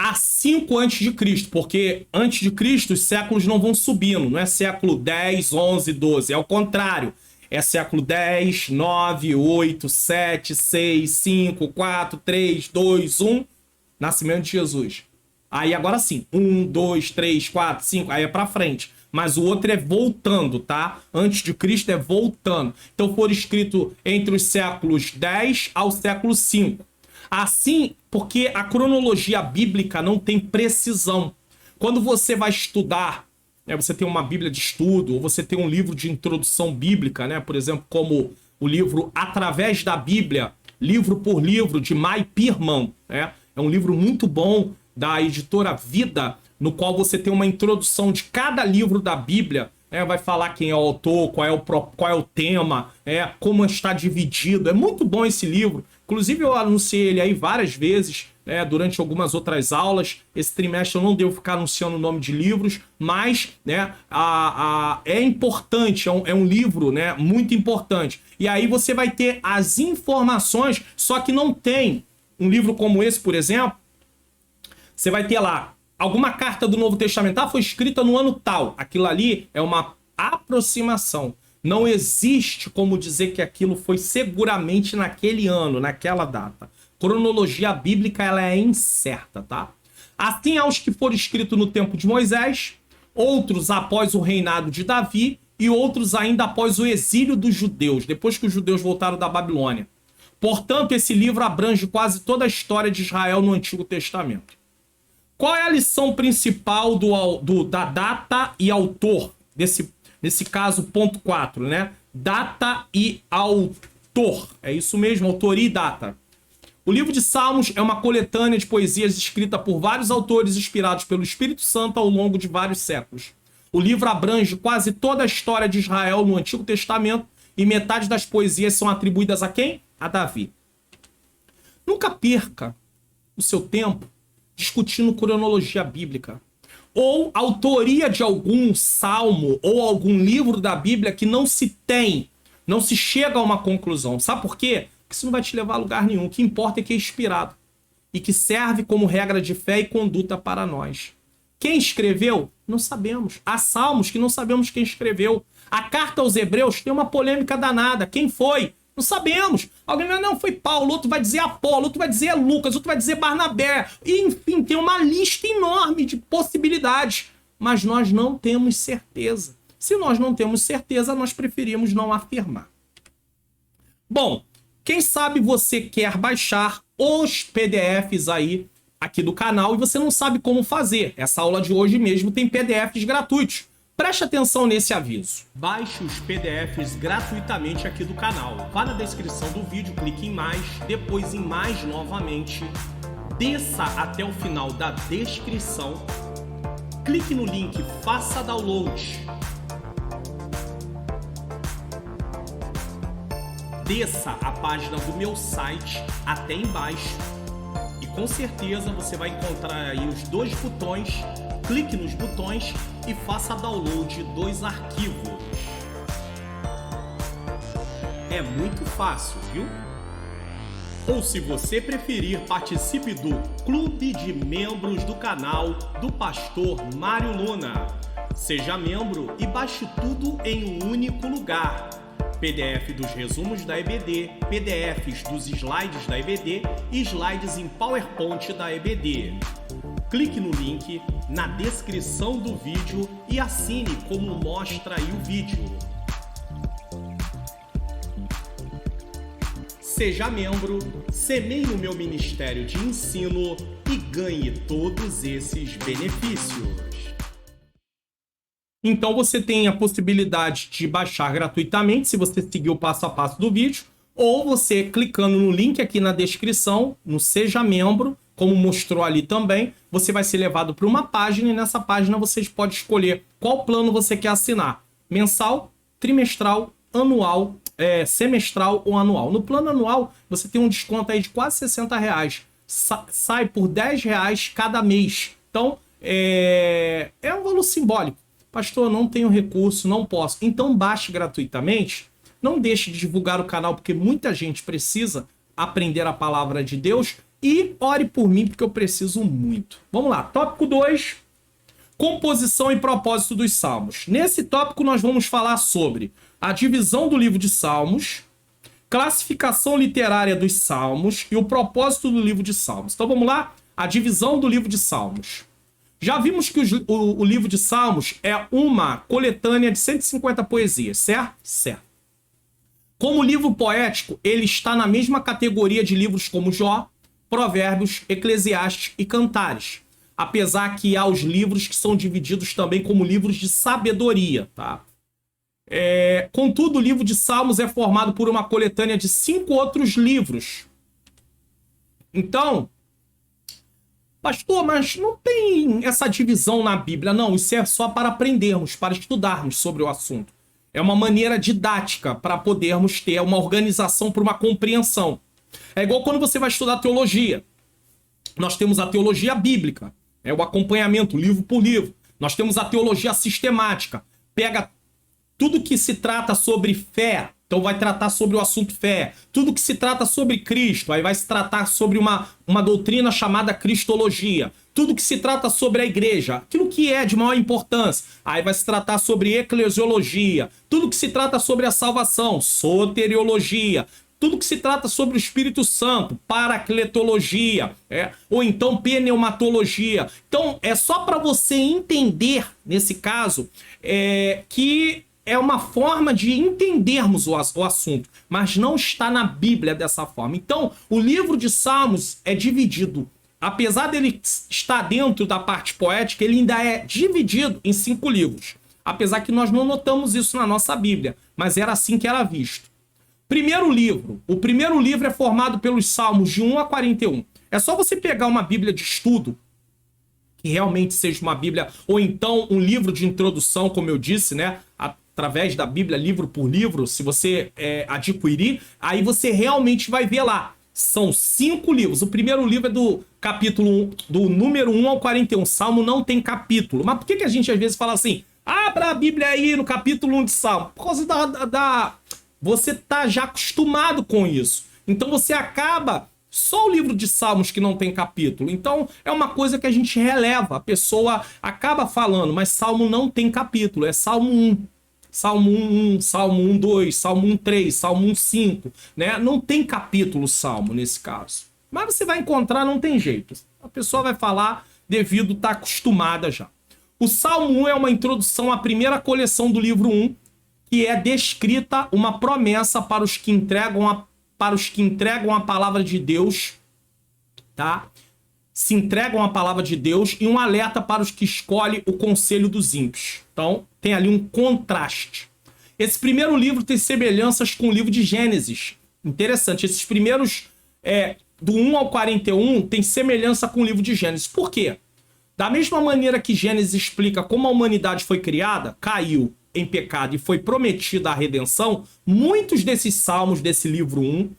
a 5 a.C., porque antes de Cristo os séculos não vão subindo, não é século 10, 11, 12, é o contrário. É século 10, 9, 8, 7, 6, 5, 4, 3, 2, 1, nascimento de Jesus. Aí agora sim, 1, 2, 3, 4, 5, aí é pra frente. Mas o outro é voltando, tá? Antes de Cristo é voltando. Então foram escritos entre os séculos 10 ao século 5. Assim, porque a cronologia bíblica não tem precisão. Quando você vai estudar, né, você tem uma bíblia de estudo, ou você tem um livro de introdução bíblica, né, por exemplo, como o livro Através da Bíblia, livro por livro, de Mai Pirman, né? É um livro muito bom da editora Vida, no qual você tem uma introdução de cada livro da Bíblia, vai falar quem é o autor, qual é o tema, como está dividido. É muito bom esse livro. Inclusive eu anunciei ele aí várias vezes, durante algumas outras aulas. Esse trimestre eu não devo ficar anunciando o nome de livros, mas é importante, é um livro, muito importante. E aí você vai ter as informações, só que não tem um livro como esse, por exemplo. Você vai ter lá alguma carta do Novo Testamento, foi escrita no ano tal. Aquilo ali é uma aproximação. Não existe como dizer que aquilo foi seguramente naquele ano, naquela data. Cronologia bíblica, ela é incerta, tá? Assim há os que foram escritos no tempo de Moisés, outros após o reinado de Davi e outros ainda após o exílio dos judeus, depois que os judeus voltaram da Babilônia. Portanto, esse livro abrange quase toda a história de Israel no Antigo Testamento. Qual é a lição principal da data e autor? Nesse caso, ponto 4, né? Data e autor. É isso mesmo, autoria e data. O livro de Salmos é uma coletânea de poesias escrita por vários autores inspirados pelo Espírito Santo ao longo de vários séculos. O livro abrange quase toda a história de Israel no Antigo Testamento e metade das poesias são atribuídas a quem? A Davi. Nunca perca o seu tempo discutindo cronologia bíblica ou autoria de algum salmo ou algum livro da Bíblia que não se chega a uma conclusão. Sabe por quê? Porque isso não vai te levar a lugar nenhum. O que importa é que é inspirado e que serve como regra de fé e conduta para nós. Quem escreveu? Não sabemos. Há salmos que não sabemos quem escreveu. A carta aos Hebreus tem uma polêmica danada. Quem foi? Não sabemos. Alguém vai dizer, não, foi Paulo, outro vai dizer Apolo, outro vai dizer Lucas, outro vai dizer Barnabé. E, enfim, tem uma lista enorme de possibilidades. Mas nós não temos certeza. Se nós não temos certeza, nós preferimos não afirmar. Bom, quem sabe você quer baixar os PDFs aí aqui do canal e você não sabe como fazer. Essa aula de hoje mesmo tem PDFs gratuitos. Preste atenção nesse aviso. Baixe os PDFs gratuitamente aqui do canal. Vá na descrição do vídeo, clique em mais, depois em mais novamente. Desça até o final da descrição. Clique no link, faça download. Desça a página do meu site até embaixo. E com certeza você vai encontrar aí os dois botões. Clique nos botões e faça download dos arquivos. É muito fácil, viu? Ou se você preferir, participe do Clube de Membros do canal do Pastor Mário Luna. Seja membro e baixe tudo em um único lugar. PDF dos resumos da EBD, PDFs dos slides da EBD e slides em PowerPoint da EBD. Clique no link na descrição do vídeo e assine como mostra aí o vídeo. seja membro, semeie o meu ministério de ensino e ganhe todos esses benefícios. Então você tem a possibilidade de baixar gratuitamente, se você seguir o passo a passo do vídeo, ou você clicando no link aqui na descrição, no Seja Membro, como mostrou ali também, você vai ser levado para uma página e nessa página você pode escolher qual plano você quer assinar. Mensal, trimestral, anual, semestral ou anual. No plano anual, você tem um desconto aí de quase R$60. Sai por R$10 cada mês. Então, é um valor simbólico. Pastor, eu não tenho recurso, não posso. Então baixe gratuitamente. Não deixe de divulgar o canal, porque muita gente precisa aprender a palavra de Deus. E ore por mim, porque eu preciso muito. Vamos lá, tópico 2. Composição e propósito dos Salmos. Nesse tópico nós vamos falar sobre a divisão do livro de Salmos, classificação literária dos Salmos e o propósito do livro de Salmos. Então vamos lá? A divisão do livro de Salmos. Já vimos que o livro de Salmos é uma coletânea de 150 poesias, certo? Certo. Como livro poético, ele está na mesma categoria de livros como Jó, Provérbios, Eclesiastes e Cantares. Apesar que há os livros que são divididos também como livros de sabedoria, tá? Contudo, o livro de Salmos é formado por uma coletânea de 5 outros livros. Então, pastor, mas não tem essa divisão na Bíblia. Não, isso é só para aprendermos, para estudarmos sobre o assunto. É uma maneira didática para podermos ter uma organização para uma compreensão. É igual quando você vai estudar teologia. Nós temos a teologia bíblica, o acompanhamento, livro por livro. Nós temos a teologia sistemática. Pega tudo que se trata sobre fé, então vai tratar sobre o assunto fé. Tudo que se trata sobre Cristo, aí vai se tratar sobre uma doutrina chamada cristologia. Tudo que se trata sobre a igreja, aquilo que é de maior importância, aí vai se tratar sobre eclesiologia. Tudo que se trata sobre a salvação, soteriologia. Tudo que se trata sobre o Espírito Santo, paracletologia, ou então pneumatologia. Então, é só para você entender, nesse caso, que é uma forma de entendermos o assunto, mas não está na Bíblia dessa forma. Então, o livro de Salmos é dividido. Apesar dele estar dentro da parte poética, ele ainda é dividido em 5 livros. Apesar que nós não notamos isso na nossa Bíblia, mas era assim que era visto. Primeiro livro. O primeiro livro é formado pelos Salmos de 1 a 41. É só você pegar uma Bíblia de estudo, que realmente seja uma Bíblia, ou então um livro de introdução, como eu disse, né? Através da Bíblia, livro por livro, se você adquirir, aí você realmente vai ver lá. São 5 livros. O primeiro livro é do capítulo 1, do número 1 ao 41. Salmo não tem capítulo. Mas por que a gente às vezes fala assim? Abra a Bíblia aí no capítulo 1 de Salmo. Por causa você tá já acostumado com isso. Então você acaba... Só o livro de Salmos que não tem capítulo. Então é uma coisa que a gente releva. A pessoa acaba falando, mas Salmo não tem capítulo. É Salmo 1. Salmo 1, Salmo 1:2, Salmo 1:3, Salmo 1:5, né? Não tem capítulo Salmo nesse caso. Mas você vai encontrar, não tem jeito. A pessoa vai falar devido estar acostumada já. O Salmo 1 é uma introdução à primeira coleção do livro 1, que é descrita uma promessa para os que entregam a palavra de Deus, tá? Se entregam a palavra de Deus, e um alerta para os que escolhem o conselho dos ímpios. Então, tem ali um contraste. Esse primeiro livro tem semelhanças com o livro de Gênesis. Interessante, esses primeiros, do 1 ao 41, tem semelhança com o livro de Gênesis. Por quê? Da mesma maneira que Gênesis explica como a humanidade foi criada, caiu em pecado e foi prometida a redenção, muitos desses salmos desse livro 1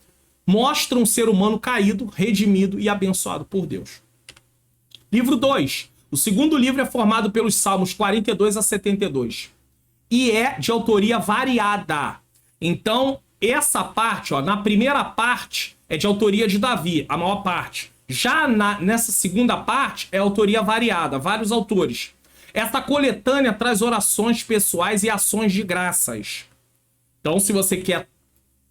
mostram um ser humano caído, redimido e abençoado por Deus. Livro 2. O segundo livro é formado pelos salmos 42 a 72 e é de autoria variada. Então, essa parte, na primeira parte, é de autoria de Davi, a maior parte. Já nessa segunda parte, é autoria variada, vários autores. Essa coletânea traz orações pessoais e ações de graças. Então, se você quer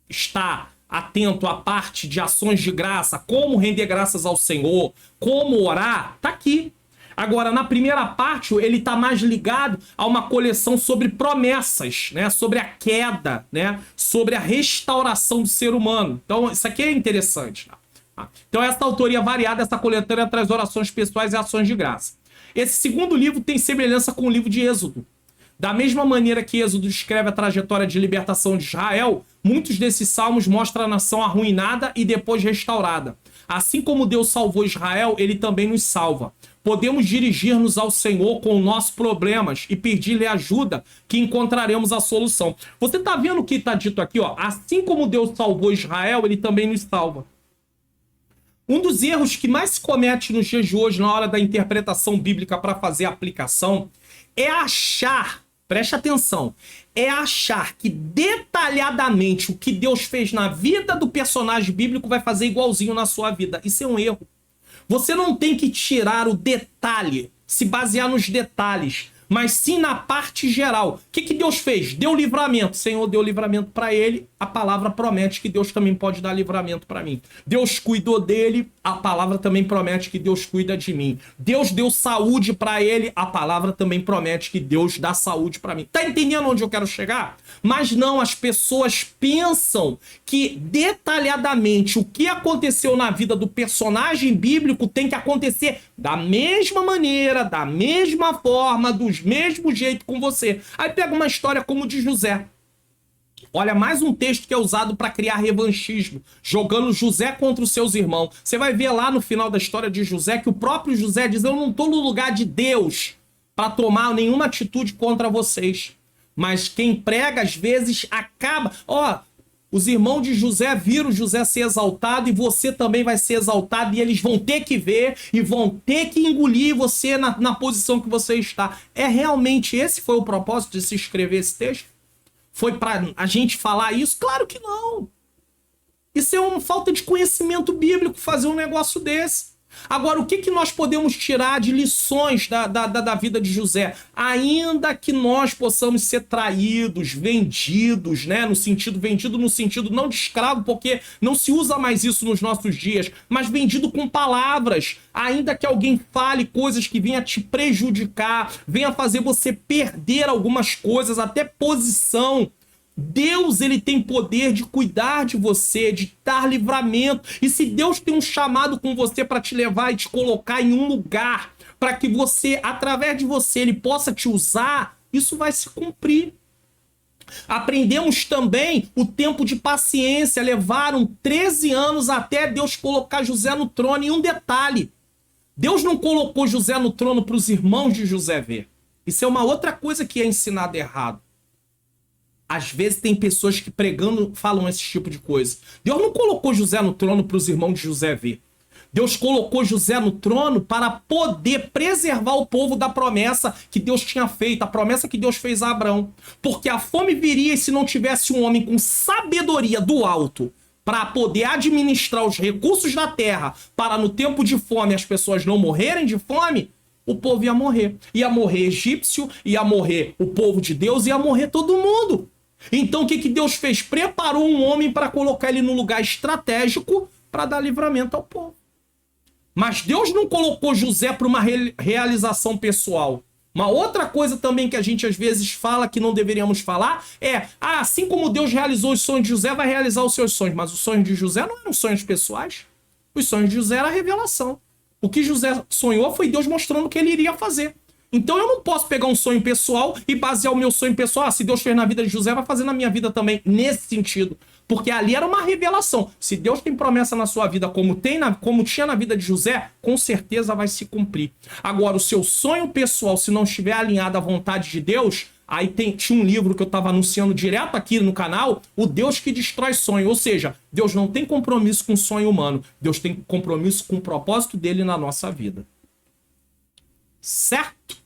estar atento à parte de ações de graça, como render graças ao Senhor, como orar, tá aqui. Agora, na primeira parte, ele está mais ligado a uma coleção sobre promessas, né? Sobre a queda, né? Sobre a restauração do ser humano. Então, isso aqui é interessante. Então, essa autoria variada, essa coletânea traz orações pessoais e ações de graça. Esse segundo livro tem semelhança com o livro de Êxodo. Da mesma maneira que Êxodo descreve a trajetória de libertação de Israel, muitos desses salmos mostram a nação arruinada e depois restaurada. Assim como Deus salvou Israel, ele também nos salva. Podemos dirigir-nos ao Senhor com os nossos problemas e pedir-lhe ajuda, que encontraremos a solução. Você está vendo o que está dito aqui? Ó? Assim como Deus salvou Israel, ele também nos salva. Um dos erros que mais se comete nos dias de hoje, na hora da interpretação bíblica para fazer a aplicação, é achar, preste atenção, é achar que detalhadamente o que Deus fez na vida do personagem bíblico vai fazer igualzinho na sua vida. Isso é um erro. Você não tem que tirar o detalhe, se basear nos detalhes, mas sim na parte geral. O que Deus fez? Deu livramento. O Senhor deu livramento para ele. A palavra promete que Deus também pode dar livramento para mim. Deus cuidou dele. A palavra também promete que Deus cuida de mim. Deus deu saúde para ele. A palavra também promete que Deus dá saúde para mim. Tá entendendo onde eu quero chegar? Mas não, as pessoas pensam que detalhadamente o que aconteceu na vida do personagem bíblico tem que acontecer da mesma maneira, da mesma forma, do mesmo jeito com você. Aí pega uma história como de José. Olha, mais um texto que é usado para criar revanchismo, jogando José contra os seus irmãos. Você vai ver lá no final da história de José que o próprio José diz: eu não estou no lugar de Deus para tomar nenhuma atitude contra vocês. Mas quem prega às vezes acaba... os irmãos de José viram José ser exaltado e você também vai ser exaltado e eles vão ter que ver e vão ter que engolir você na posição que você está. Realmente esse foi o propósito de se escrever esse texto? Foi para a gente falar isso? Claro que não. Isso é uma falta de conhecimento bíblico fazer um negócio desse. Agora, o que nós podemos tirar de lições da vida de José? Ainda que nós possamos ser traídos, vendidos, né? Vendido no sentido não de escravo, porque não se usa mais isso nos nossos dias, mas vendido com palavras. Ainda que alguém fale coisas que venham te prejudicar, venha fazer você perder algumas coisas, até posição. Deus, ele tem poder de cuidar de você, de dar livramento. E se Deus tem um chamado com você para te levar e te colocar em um lugar, para que você, através de você, ele possa te usar, isso vai se cumprir. Aprendemos também o tempo de paciência. Levaram 13 anos até Deus colocar José no trono. E um detalhe, Deus não colocou José no trono para os irmãos de José ver. Isso é uma outra coisa que é ensinado errado. Às vezes tem pessoas que pregando falam esse tipo de coisa. Deus não colocou José no trono para os irmãos de José ver. Deus colocou José no trono para poder preservar o povo da promessa que Deus tinha feito, a promessa que Deus fez a Abraão. Porque a fome viria se não tivesse um homem com sabedoria do alto para poder administrar os recursos da terra, para no tempo de fome as pessoas não morrerem de fome. O povo ia morrer. Ia morrer egípcio, ia morrer o povo de Deus, ia morrer todo mundo. Então o que Deus fez? Preparou um homem para colocar ele num lugar estratégico para dar livramento ao povo. Mas Deus não colocou José para uma realização pessoal. Uma outra coisa também que a gente às vezes fala que não deveríamos falar é: assim como Deus realizou os sonhos de José, vai realizar os seus sonhos. Mas os sonhos de José não eram sonhos pessoais. Os sonhos de José era a revelação. O que José sonhou foi Deus mostrando o que ele iria fazer. Então eu não posso pegar um sonho pessoal e basear o meu sonho pessoal. Se Deus fez na vida de José, vai fazer na minha vida também, nesse sentido. Porque ali era uma revelação. Se Deus tem promessa na sua vida como tinha na vida de José, com certeza vai se cumprir. Agora, o seu sonho pessoal, se não estiver alinhado à vontade de Deus, aí tinha um livro que eu estava anunciando direto aqui no canal, O Deus que Destrói Sonho. Ou seja, Deus não tem compromisso com o sonho humano. Deus tem compromisso com o propósito dele na nossa vida. Certo?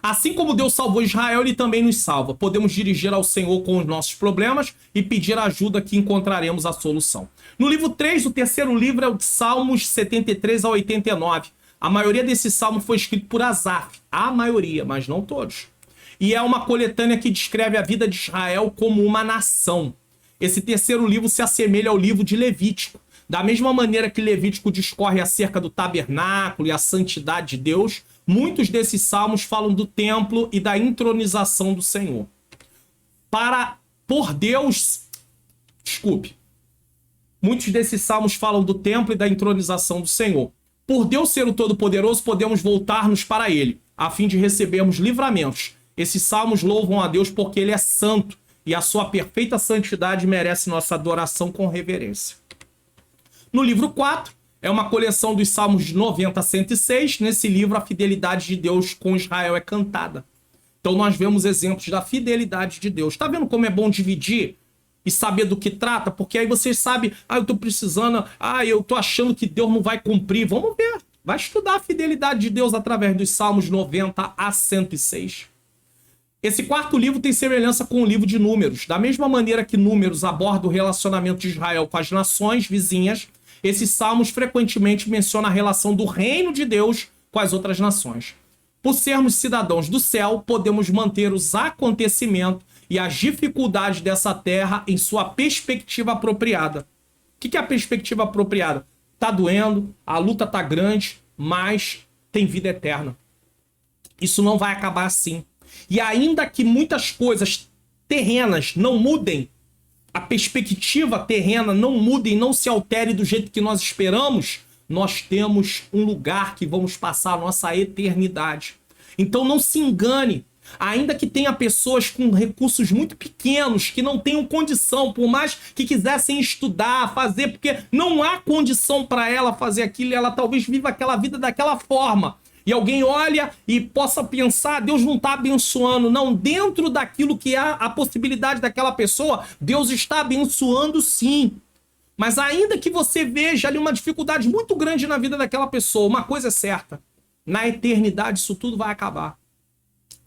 Assim como Deus salvou Israel, ele também nos salva. Podemos dirigir ao Senhor com os nossos problemas e pedir ajuda que encontraremos a solução. No livro 3, o terceiro livro é o de Salmos 73 a 89. A maioria desse salmo foi escrito por Asaf. A maioria, mas não todos. E é uma coletânea que descreve a vida de Israel como uma nação. Esse terceiro livro se assemelha ao livro de Levítico. Da mesma maneira que Levítico discorre acerca do tabernáculo e a santidade de Deus, Muitos desses salmos falam do templo e da entronização do Senhor. Muitos desses salmos falam do templo e da entronização do Senhor. Por Deus ser o Todo-Poderoso, podemos voltar-nos para Ele, a fim de recebermos livramentos. Esses salmos louvam a Deus porque Ele é santo e a sua perfeita santidade merece nossa adoração com reverência. No livro 4, é uma coleção dos salmos de 90 a 106. Nesse livro, a fidelidade de Deus com Israel é cantada. Então nós vemos exemplos da fidelidade de Deus. Tá vendo como é bom dividir e saber do que trata? Porque aí você sabe, eu tô precisando, eu tô achando que Deus não vai cumprir. Vamos ver, vai estudar a fidelidade de Deus através dos salmos 90 a 106. Esse quarto livro tem semelhança com o livro de Números. Da mesma maneira que Números aborda o relacionamento de Israel com as nações vizinhas, esses salmos frequentemente mencionam a relação do reino de Deus com as outras nações. Por sermos cidadãos do céu, podemos manter os acontecimentos e as dificuldades dessa terra em sua perspectiva apropriada. O que é a perspectiva apropriada? Tá doendo, a luta tá grande, mas tem vida eterna. Isso não vai acabar assim. E ainda que muitas coisas terrenas não mudem, a perspectiva terrena não mude e não se altere do jeito que nós esperamos, nós temos um lugar que vamos passar a nossa eternidade. Então não se engane, ainda que tenha pessoas com recursos muito pequenos, que não tenham condição, por mais que quisessem estudar, fazer, porque não há condição para ela fazer aquilo, e ela talvez viva aquela vida daquela forma. E alguém olha e possa pensar, Deus não está abençoando. Não, dentro daquilo que há a possibilidade daquela pessoa, Deus está abençoando sim. Mas ainda que você veja ali uma dificuldade muito grande na vida daquela pessoa, uma coisa é certa, na eternidade isso tudo vai acabar.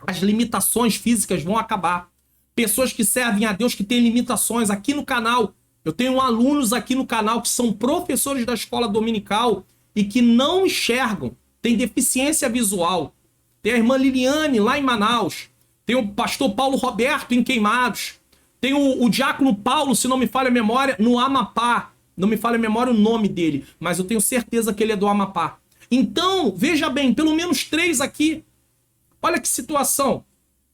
As limitações físicas vão acabar. Pessoas que servem a Deus que têm limitações aqui no canal. Eu tenho alunos aqui no canal que são professores da escola dominical e que não enxergam. Tem deficiência visual. Tem a irmã Liliane lá em Manaus. Tem o pastor Paulo Roberto em Queimados. Tem o diácono Paulo, se não me falha a memória, no Amapá. Não me falha a memória o nome dele, mas eu tenho certeza que ele é do Amapá. Então, veja bem, pelo menos 3 aqui. Olha que situação.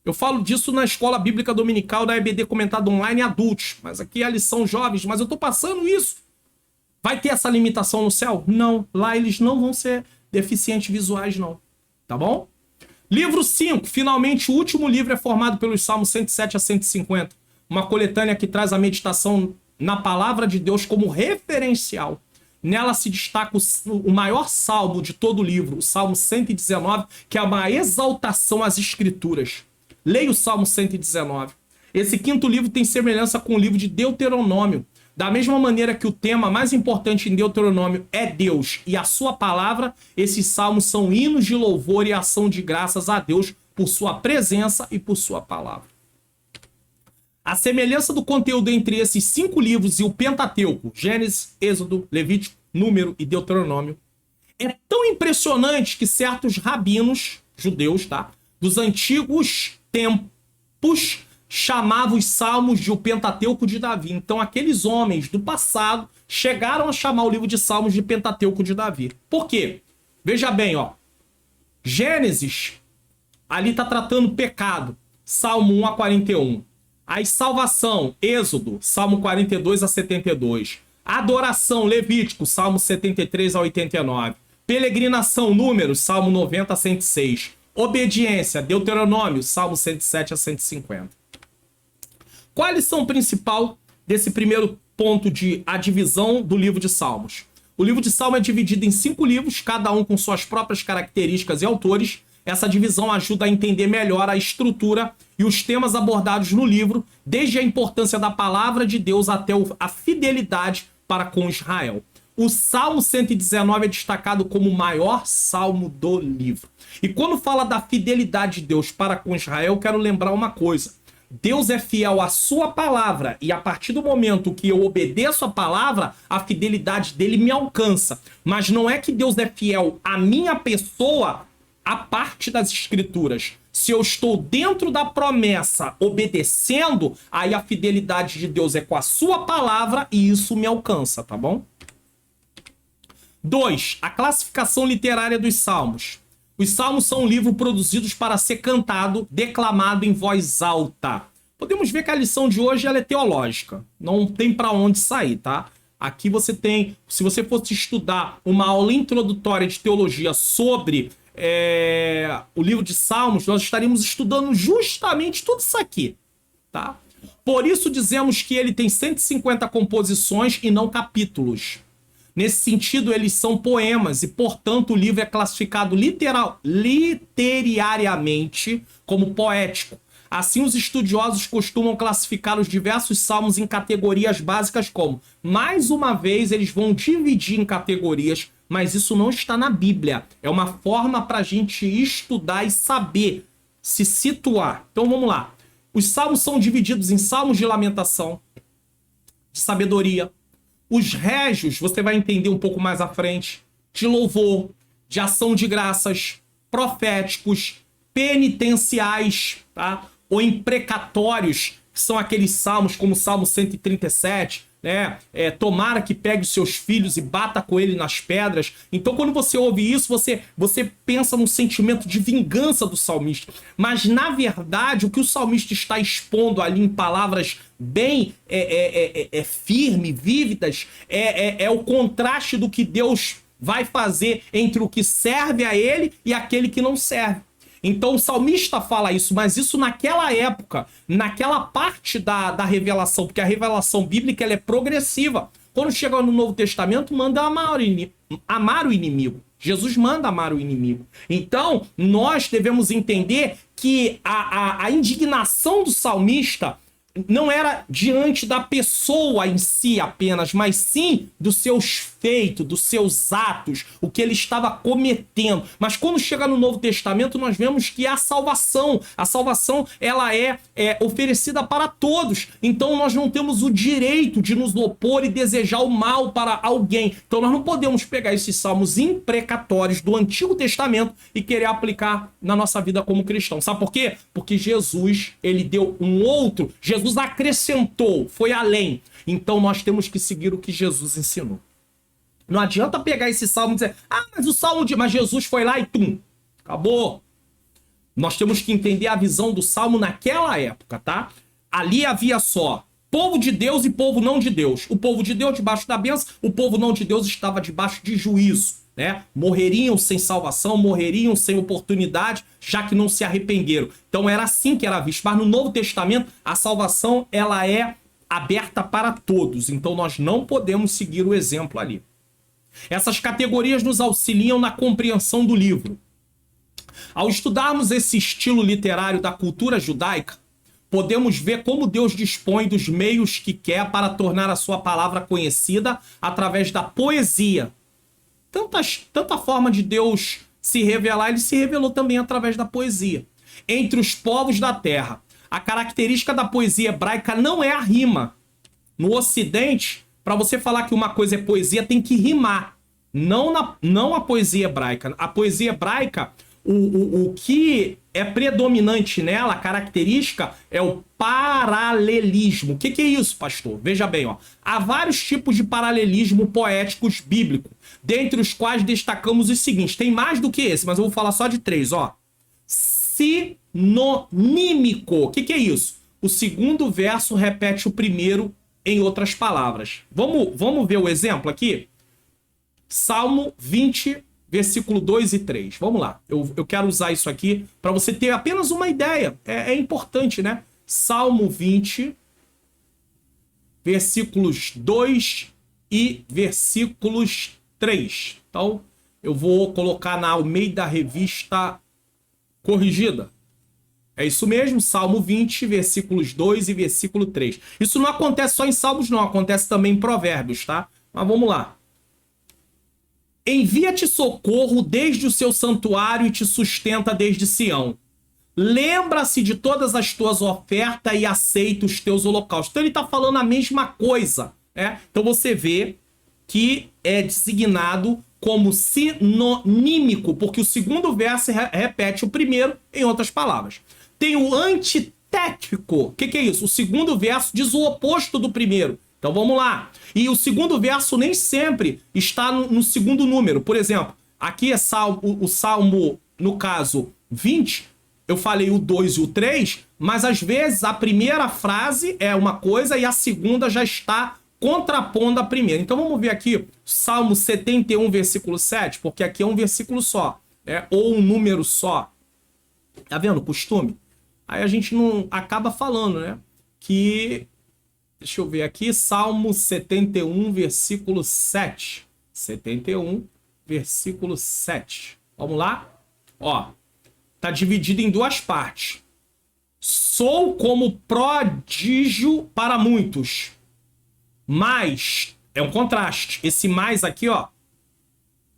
Eu falo disso na escola bíblica dominical da EBD Comentado Online Adultos. Mas aqui é a lição jovens, mas eu tô passando isso. Vai ter essa limitação no céu? Não. Lá eles não vão ser deficientes visuais, não. Tá bom? Livro 5. Finalmente, o último livro é formado pelos Salmos 107 a 150. Uma coletânea que traz a meditação na palavra de Deus como referencial. Nela se destaca o maior salmo de todo o livro, o Salmo 119, que é uma exaltação às escrituras. Leia o Salmo 119. Esse quinto livro tem semelhança com o livro de Deuteronômio. Da mesma maneira que o tema mais importante em Deuteronômio é Deus e a sua palavra, esses salmos são hinos de louvor e ação de graças a Deus por sua presença e por sua palavra. A semelhança do conteúdo entre esses 5 livros e o Pentateuco, Gênesis, Êxodo, Levítico, Número e Deuteronômio, é tão impressionante que certos rabinos, judeus, dos antigos tempos, chamavam os salmos de o Pentateuco de Davi. Então aqueles homens do passado chegaram a chamar o livro de salmos de Pentateuco de Davi. Por quê? Veja bem, Gênesis, ali está tratando pecado, Salmo 1 a 41. Aí salvação, Êxodo, Salmo 42 a 72. Adoração, Levítico, Salmo 73 a 89. Peregrinação, Números, Salmo 90 a 106. Obediência, Deuteronômio, Salmo 107 a 150. Qual a lição principal desse primeiro ponto de a divisão do livro de Salmos? O livro de Salmo é dividido em 5 livros, cada um com suas próprias características e autores. Essa divisão ajuda a entender melhor a estrutura e os temas abordados no livro, desde a importância da palavra de Deus até a fidelidade para com Israel. O Salmo 119 é destacado como o maior salmo do livro. E quando fala da fidelidade de Deus para com Israel, eu quero lembrar uma coisa. Deus é fiel à sua palavra e a partir do momento que eu obedeço a palavra, a fidelidade dele me alcança. Mas não é que Deus é fiel à minha pessoa a parte das escrituras. Se eu estou dentro da promessa obedecendo, aí a fidelidade de Deus é com a sua palavra e isso me alcança, tá bom? 2. A classificação literária dos salmos. Os salmos são um livro produzidos para ser cantado, declamado em voz alta. Podemos ver que a lição de hoje ela é teológica. Não tem para onde sair, tá? Aqui você tem, se você fosse estudar uma aula introdutória de teologia sobre o livro de Salmos, nós estaríamos estudando justamente tudo isso aqui, tá? Por isso dizemos que ele tem 150 composições e não capítulos. Nesse sentido, eles são poemas e, portanto, o livro é classificado literariamente como poético. Assim, os estudiosos costumam classificar os diversos salmos em categorias básicas como, mais uma vez, eles vão dividir em categorias, mas isso não está na Bíblia. É uma forma para a gente estudar e saber se situar. Então, vamos lá. Os salmos são divididos em salmos de lamentação, de sabedoria. Os régios, você vai entender um pouco mais à frente, de louvor, de ação de graças, proféticos, penitenciais, tá? Ou imprecatórios, que são aqueles salmos como o Salmo 137, né? Tomara que pegue os seus filhos e bata com ele nas pedras. Então, quando você ouve isso, você pensa num sentimento de vingança do salmista. Mas, na verdade, o que o salmista está expondo ali em palavras bem firmes, vívidas, é o contraste do que Deus vai fazer entre o que serve a ele e aquele que não serve. Então o salmista fala isso, mas isso naquela época, naquela parte da revelação, porque a revelação bíblica ela é progressiva. Quando chega no Novo Testamento, manda amar o inimigo. Jesus manda amar o inimigo. Então, nós devemos entender que a indignação do salmista não era diante da pessoa em si apenas, mas sim dos seus feitos, dos seus atos, o que ele estava cometendo. Mas quando chega no Novo Testamento, nós vemos que a salvação ela é oferecida para todos. Então nós não temos o direito de nos opor e desejar o mal para alguém. Então nós não podemos pegar esses salmos imprecatórios do Antigo Testamento e querer aplicar na nossa vida como cristão. Sabe por quê? Porque Jesus, ele deu um outro, Jesus acrescentou, foi além. Então nós temos que seguir o que Jesus ensinou. Não adianta pegar esse salmo e dizer, mas o salmo de... Mas Jesus foi lá e tum, acabou. Nós temos que entender a visão do salmo naquela época, tá? Ali havia só povo de Deus e povo não de Deus. O povo de Deus debaixo da bênção, o povo não de Deus estava debaixo de juízo, né? Morreriam sem salvação, morreriam sem oportunidade, já que não se arrependeram. Então era assim que era visto. Mas no Novo Testamento, a salvação ela é aberta para todos. Então nós não podemos seguir o exemplo ali. Essas categorias nos auxiliam na compreensão do livro. Ao estudarmos esse estilo literário da cultura judaica, podemos ver como Deus dispõe dos meios que quer para tornar a sua palavra conhecida através da poesia. Tanta forma de Deus se revelar, ele se revelou também através da poesia. Entre os povos da terra, a característica da poesia hebraica não é a rima. No Ocidente, para você falar que uma coisa é poesia, tem que rimar. Não a poesia hebraica. A poesia hebraica, o que é predominante nela, a característica, é o paralelismo. O que é isso, pastor? Veja bem, ó. Há vários tipos de paralelismo poéticos bíblicos, dentre os quais destacamos os seguintes. Tem mais do que esse, mas eu vou falar só de 3, ó. Sinonímico. O que é isso? O segundo verso repete o primeiro em outras palavras. Vamos ver o exemplo aqui? Salmo 20, versículo 2 e 3. Vamos lá. Eu quero usar isso aqui para você ter apenas uma ideia. É importante, né? Salmo 20, versículos 2 e versículos 3. Então, eu vou colocar na Almeida Revista Corrigida. É isso mesmo, Salmo 20, versículos 2 e versículo 3. Isso não acontece só em Salmos, não. Acontece também em Provérbios, tá? Mas vamos lá. Envia-te socorro desde o seu santuário e te sustenta desde Sião. Lembra-se de todas as tuas ofertas e aceita os teus holocaustos. Então ele está falando a mesma coisa, né? Então você vê que é designado como sinonímico, porque o segundo verso repete o primeiro em outras palavras. Tem o antitético. O que é isso? O segundo verso diz o oposto do primeiro. Então vamos lá. E o segundo verso nem sempre está no segundo número. Por exemplo, Aqui é o Salmo, no caso, 20. Eu falei o 2 e o 3, mas às vezes a primeira frase é uma coisa e a segunda já está contrapondo a primeira. Então vamos ver aqui Salmo 71, versículo 7, porque aqui é um versículo só, ou um número só. Tá vendo o costume? Aí a gente não acaba falando, né? Que, deixa eu ver aqui, Salmo 71, versículo 7. 71, versículo 7. Vamos lá? Ó, tá dividido em duas partes. Sou como prodígio para muitos, mas é um contraste. Esse mais aqui, ó,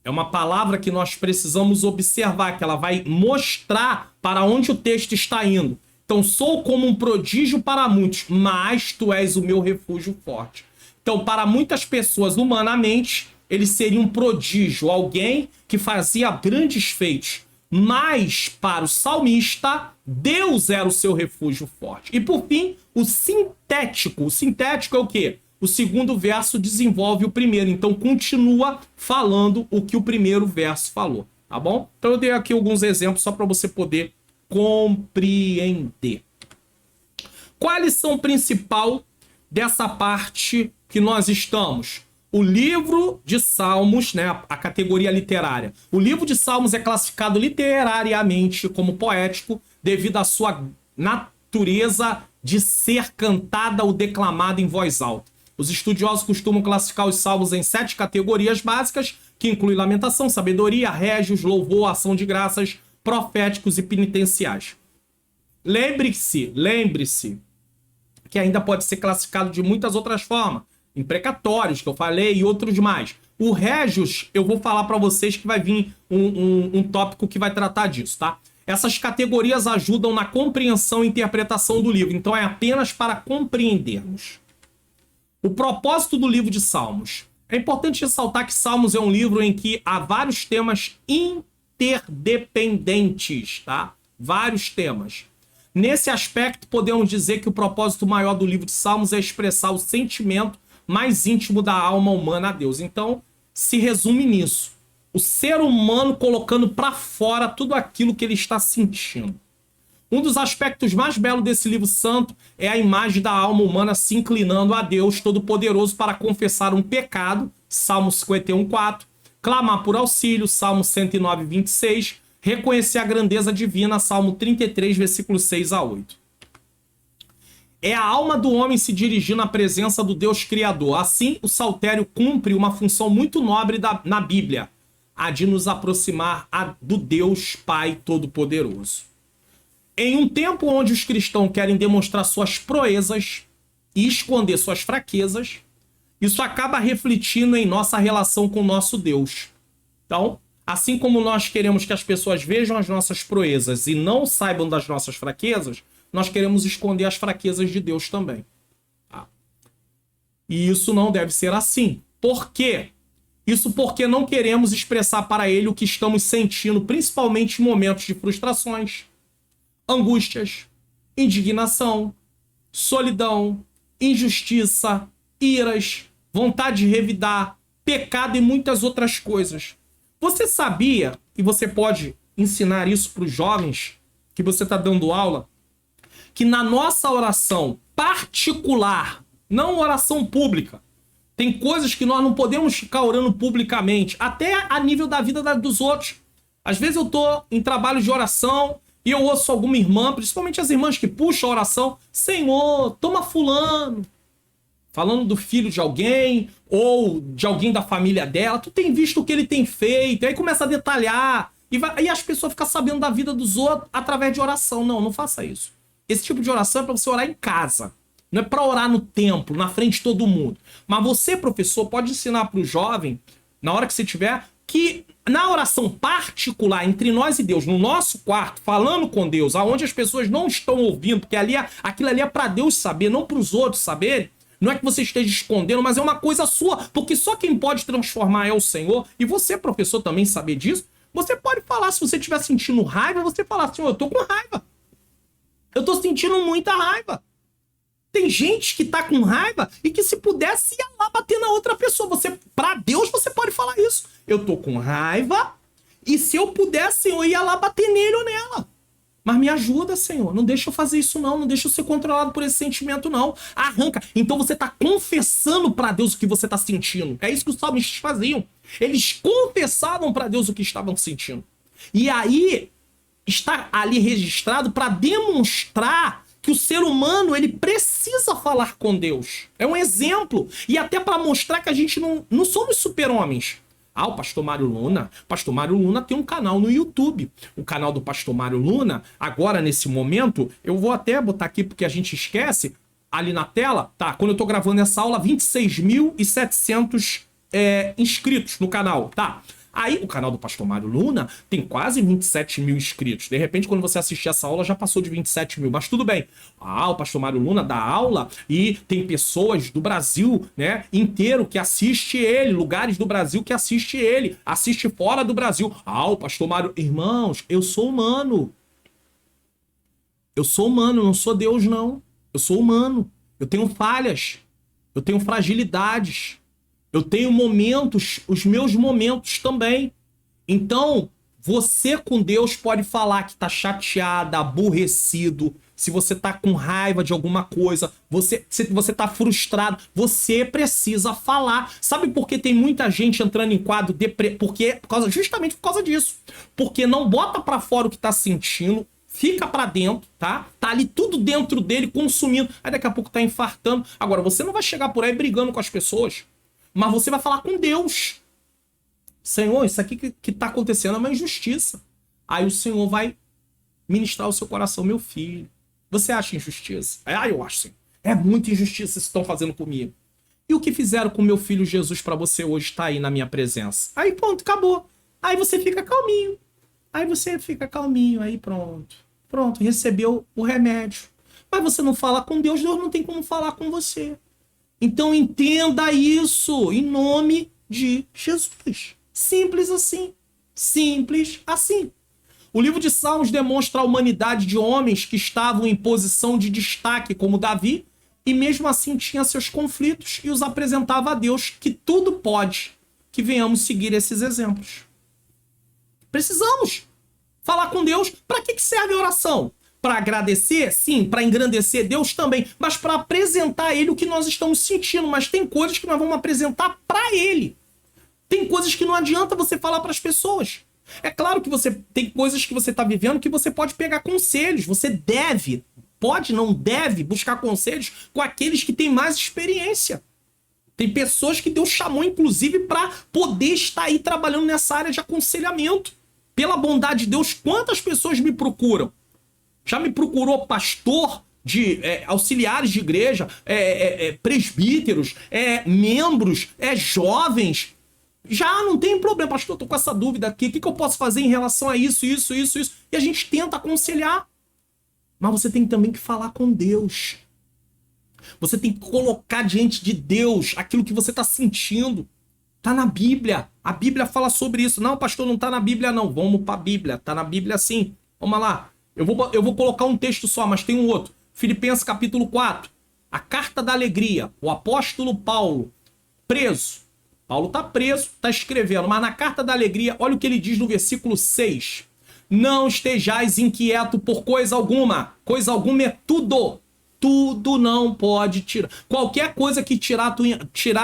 é uma palavra que nós precisamos observar, que ela vai mostrar para onde o texto está indo. Então, sou como um prodígio para muitos, mas tu és o meu refúgio forte. Então, para muitas pessoas, humanamente, ele seria um prodígio, alguém que fazia grandes feitos. Mas, para o salmista, Deus era o seu refúgio forte. E, por fim, o sintético. O sintético é o quê? O segundo verso desenvolve o primeiro. Então, continua falando o que o primeiro verso falou. Tá bom? Então, eu dei aqui alguns exemplos só para você poder compreender. Qual a lição principal dessa parte que nós estamos? O livro de Salmos, né, a categoria literária. O livro de Salmos é classificado literariamente como poético devido à sua natureza de ser cantada ou declamada em voz alta. Os estudiosos costumam classificar os salmos em 7 categorias básicas, que incluem lamentação, sabedoria, régios, louvor, ação de graças, proféticos e penitenciais. Lembre-se que ainda pode ser classificado de muitas outras formas. Imprecatórios, que eu falei, e outros mais. O régios, eu vou falar para vocês que vai vir um tópico que vai tratar disso, tá? Essas categorias ajudam na compreensão e interpretação do livro, então é apenas para compreendermos. O propósito do livro de Salmos. É importante ressaltar que Salmos é um livro em que há vários temas interdependentes, tá? Vários temas. Nesse aspecto, podemos dizer que o propósito maior do livro de Salmos é expressar o sentimento mais íntimo da alma humana a Deus. Então, se resume nisso. O ser humano colocando para fora tudo aquilo que ele está sentindo. Um dos aspectos mais belos desse livro santo é a imagem da alma humana se inclinando a Deus Todo-Poderoso para confessar um pecado, Salmo 51:4, clamar por auxílio, Salmo 109:26, reconhecer a grandeza divina, Salmo 33, versículos 6 a 8. É a alma do homem se dirigindo à presença do Deus Criador. Assim, o saltério cumpre uma função muito nobre na Bíblia, a de nos aproximar do Deus Pai Todo-Poderoso. Em um tempo onde os cristãos querem demonstrar suas proezas e esconder suas fraquezas, isso acaba refletindo em nossa relação com o nosso Deus. Então, assim como nós queremos que as pessoas vejam as nossas proezas e não saibam das nossas fraquezas, nós queremos esconder as fraquezas de Deus também. Tá? E isso não deve ser assim. Por quê? Isso porque não queremos expressar para Ele o que estamos sentindo, principalmente em momentos de frustrações, angústias, indignação, solidão, injustiça, iras, vontade de revidar, pecado e muitas outras coisas. Você sabia, e você pode ensinar isso para os jovens que você está dando aula, que na nossa oração particular, não oração pública, tem coisas que nós não podemos ficar orando publicamente, até a nível da vida dos outros. Às vezes eu estou em trabalho de oração e eu ouço alguma irmã, principalmente as irmãs que puxam a oração, Senhor, toma fulano, falando do filho de alguém ou de alguém da família dela, tu tem visto o que ele tem feito, e aí começa a detalhar, e as pessoas ficam sabendo da vida dos outros através de oração. Não faça isso. Esse tipo de oração é para você orar em casa, não é para orar no templo, na frente de todo mundo. Mas você, professor, pode ensinar para o jovem, na hora que você tiver, que na oração particular entre nós e Deus, no nosso quarto, falando com Deus, aonde as pessoas não estão ouvindo, porque aquilo ali é para Deus saber, não para os outros saberem. Não é que você esteja escondendo, mas é uma coisa sua, porque só quem pode transformar é o Senhor. E você, professor, também saber disso. Você pode falar, se você estiver sentindo raiva, você falar, Senhor, eu tô com raiva. Eu tô sentindo muita raiva. Tem gente que tá com raiva e que se pudesse ia lá bater na outra pessoa. Para Deus você pode falar isso. Eu tô com raiva E se eu pudesse, eu ia lá bater nele ou nela. Mas me ajuda, Senhor. Não deixa eu fazer isso, não. Não deixa eu ser controlado por esse sentimento, não. Arranca. Então você está confessando para Deus o que você está sentindo. É isso que os salmistas faziam. Eles confessavam para Deus o que estavam sentindo. E aí está ali registrado para demonstrar que o ser humano ele precisa falar com Deus. É um exemplo. E até para mostrar que a gente não somos super-homens. Ah, o Pastor Mário Luna. Pastor Mário Luna tem um canal no YouTube. O canal do Pastor Mário Luna, agora nesse momento, eu vou até botar aqui porque a gente esquece, ali na tela, tá? Quando eu tô gravando essa aula, 26.700 inscritos no canal, tá? Aí, o canal do Pastor Mário Luna tem quase 27 mil inscritos. De repente, quando você assistir essa aula, já passou de 27 mil. Mas tudo bem. Ah, o Pastor Mário Luna dá aula e tem pessoas do Brasil, né, inteiro que assiste ele. Lugares do Brasil que assiste ele. Assiste fora do Brasil. Ah, o Pastor Mário... Irmãos, eu sou humano. Eu sou humano, não sou Deus, não. Eu sou humano. Eu tenho falhas. Eu tenho fragilidades. Eu tenho momentos, os meus momentos também. Então, você com Deus pode falar que tá chateado, aborrecido, se você tá com raiva de alguma coisa, se você tá frustrado, você precisa falar. Sabe por que tem muita gente entrando em quadro justamente por causa disso. Porque não bota pra fora o que tá sentindo, fica pra dentro, tá? Tá ali tudo dentro dele, consumindo. Aí daqui a pouco tá infartando. Agora, você não vai chegar por aí brigando com as pessoas. Mas você vai falar com Deus. Senhor, isso aqui que tá acontecendo é uma injustiça. Aí o Senhor vai ministrar o seu coração, meu filho. Você acha injustiça? Eu acho sim. É muita injustiça isso que estão fazendo comigo. E o que fizeram com meu filho Jesus pra você hoje estar aí na minha presença? Aí pronto, acabou. Aí você fica calminho. Aí pronto. Pronto, recebeu o remédio. Mas você não fala com Deus, Deus não tem como falar com você. Então entenda isso em nome de Jesus. Simples assim. Simples assim. O livro de Salmos demonstra a humanidade de homens que estavam em posição de destaque, como Davi, e mesmo assim tinha seus conflitos e os apresentava a Deus, que tudo pode que venhamos seguir esses exemplos. Precisamos falar com Deus. Para que serve a oração? Para agradecer? Sim. Para engrandecer Deus também. Mas para apresentar a Ele o que nós estamos sentindo. Mas tem coisas que nós vamos apresentar para Ele. Tem coisas que não adianta você falar para as pessoas. É claro que você tem coisas que você está vivendo que você pode pegar conselhos. Você não deve buscar conselhos com aqueles que têm mais experiência. Tem pessoas que Deus chamou, inclusive, para poder estar aí trabalhando nessa área de aconselhamento. Pela bondade de Deus, quantas pessoas me procuram? Já me procurou pastor, auxiliares de igreja, presbíteros, membros, jovens. Já não tem problema, pastor, eu tô com essa dúvida aqui, o que eu posso fazer em relação a isso. E a gente tenta aconselhar. Mas você tem também que falar com Deus. Você tem que colocar diante de Deus aquilo que você está sentindo. Tá na Bíblia. A Bíblia fala sobre isso. Não, pastor, não tá na Bíblia não. Vamos para a Bíblia. Tá na Bíblia sim. Vamos lá. Eu vou colocar um texto só, mas tem um outro. Filipenses capítulo 4. A carta da alegria. O apóstolo Paulo, preso. Paulo tá preso, tá escrevendo. Mas na carta da alegria, olha o que ele diz no versículo 6. Não estejais inquieto por coisa alguma. Coisa alguma é tudo. Tudo não pode tirar. Qualquer coisa que tirar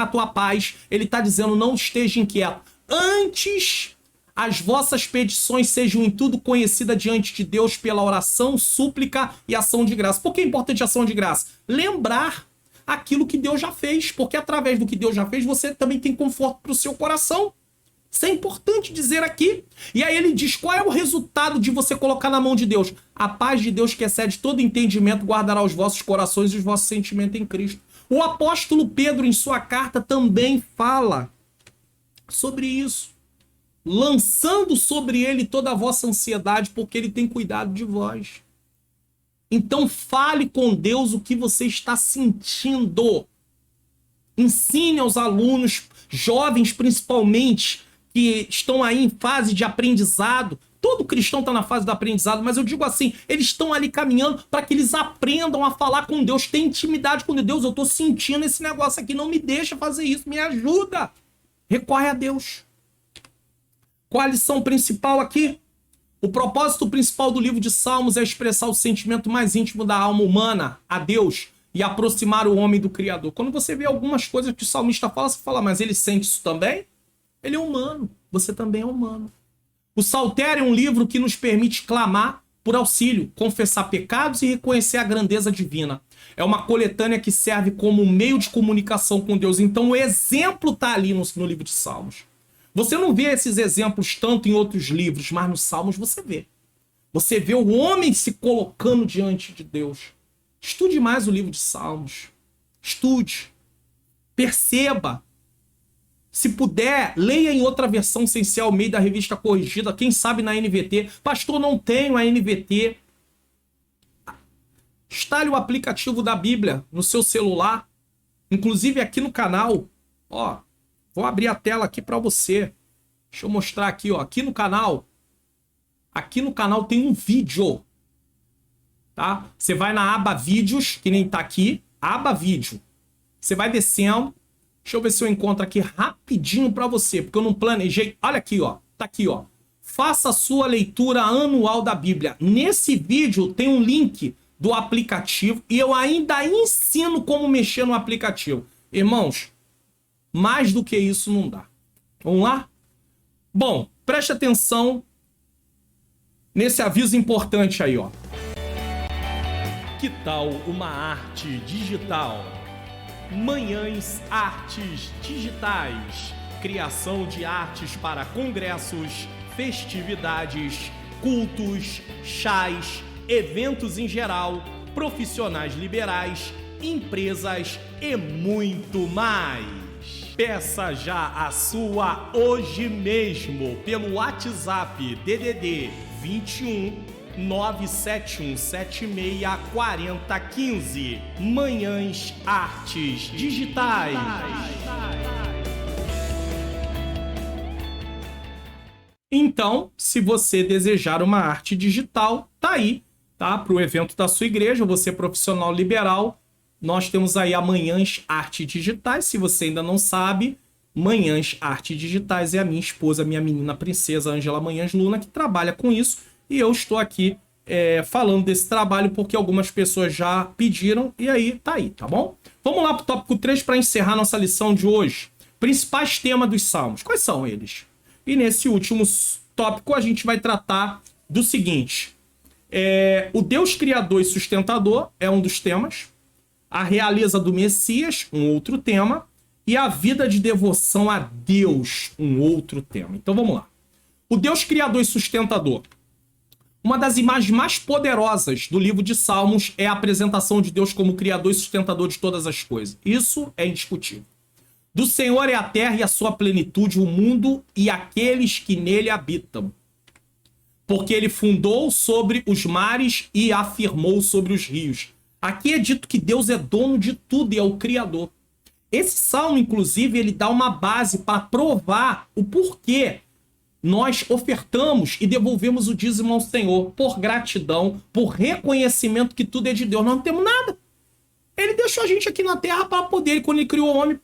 a tua paz, ele tá dizendo, não esteja inquieto. Antes, as vossas petições sejam em tudo conhecidas diante de Deus pela oração, súplica e ação de graça. Por que é importante ação de graça? Lembrar aquilo que Deus já fez, porque através do que Deus já fez, você também tem conforto para o seu coração. Isso é importante dizer aqui. E aí ele diz, qual é o resultado de você colocar na mão de Deus? A paz de Deus que excede todo entendimento guardará os vossos corações e os vossos sentimentos em Cristo. O apóstolo Pedro, em sua carta, também fala sobre isso. Lançando sobre ele toda a vossa ansiedade, porque ele tem cuidado de vós. Então fale com Deus o que você está sentindo. Ensine aos alunos, jovens principalmente, que estão aí em fase de aprendizado. Todo cristão está na fase do aprendizado, mas eu digo assim, eles estão ali caminhando para que eles aprendam a falar com Deus, ter intimidade com Deus. Eu estou sentindo esse negócio aqui, não me deixa fazer isso, me ajuda. Recorre a Deus. Qual a lição principal aqui? O propósito principal do livro de Salmos é expressar o sentimento mais íntimo da alma humana a Deus e aproximar o homem do Criador. Quando você vê algumas coisas que o salmista fala, você fala, mas ele sente isso também? Ele é humano, você também é humano. O Saltério é um livro que nos permite clamar por auxílio, confessar pecados e reconhecer a grandeza divina. É uma coletânea que serve como um meio de comunicação com Deus. Então o exemplo está ali no livro de Salmos. Você não vê esses exemplos tanto em outros livros, mas nos Salmos você vê. Você vê o homem se colocando diante de Deus. Estude mais o livro de Salmos. Estude. Perceba. Se puder, leia em outra versão sem ser ao meio da revista corrigida. Quem sabe na NVT. Pastor, não tenho a NVT. Instale o aplicativo da Bíblia no seu celular. Inclusive aqui no canal. Ó, vou abrir a tela aqui para você. Deixa eu mostrar aqui, ó. Aqui no canal. Aqui no canal tem um vídeo. Tá? Você vai na aba Vídeos, que nem tá aqui. Aba Vídeo. Você vai descendo. Deixa eu ver se eu encontro aqui rapidinho para você, porque eu não planejei. Olha aqui, ó. Tá aqui, ó. Faça a sua leitura anual da Bíblia. Nesse vídeo tem um link do aplicativo e eu ainda ensino como mexer no aplicativo. Irmãos, mais do que isso não dá. Vamos lá? Bom, preste atenção nesse aviso importante aí, ó. Que tal uma arte digital? Manhãs Artes Digitais. Criação de artes para congressos, festividades, cultos, chás, eventos em geral, profissionais liberais, empresas e muito mais. Peça já a sua hoje mesmo pelo WhatsApp DDD 21 971764015. Manhãs Artes Digitais. Então, se você desejar uma arte digital, tá aí, tá? Para o evento da sua igreja, você profissional liberal, nós temos aí a Manhãs Arte Digitais. Se você ainda não sabe, Manhãs Arte Digitais é a minha esposa, minha menina princesa Ângela Manhãs Luna, que trabalha com isso. E eu estou aqui falando desse trabalho porque algumas pessoas já pediram e aí, tá bom? Vamos lá para o tópico 3 para encerrar nossa lição de hoje. Principais temas dos Salmos. Quais são eles? E nesse último tópico a gente vai tratar do seguinte. O Deus Criador e Sustentador é um dos temas. A realeza do Messias, um outro tema. E a vida de devoção a Deus, um outro tema. Então vamos lá. O Deus Criador e Sustentador. Uma das imagens mais poderosas do livro de Salmos é a apresentação de Deus como Criador e Sustentador de todas as coisas. Isso é indiscutível. Do Senhor é a terra e a sua plenitude, o mundo e aqueles que nele habitam. Porque ele fundou sobre os mares e afirmou sobre os rios. Aqui é dito que Deus é dono de tudo e é o Criador. Esse salmo, inclusive, ele dá uma base para provar o porquê nós ofertamos e devolvemos o dízimo ao Senhor por gratidão, por reconhecimento que tudo é de Deus. Nós não temos nada. Ele deixou a gente aqui na terra para poder, quando ele criou o homem,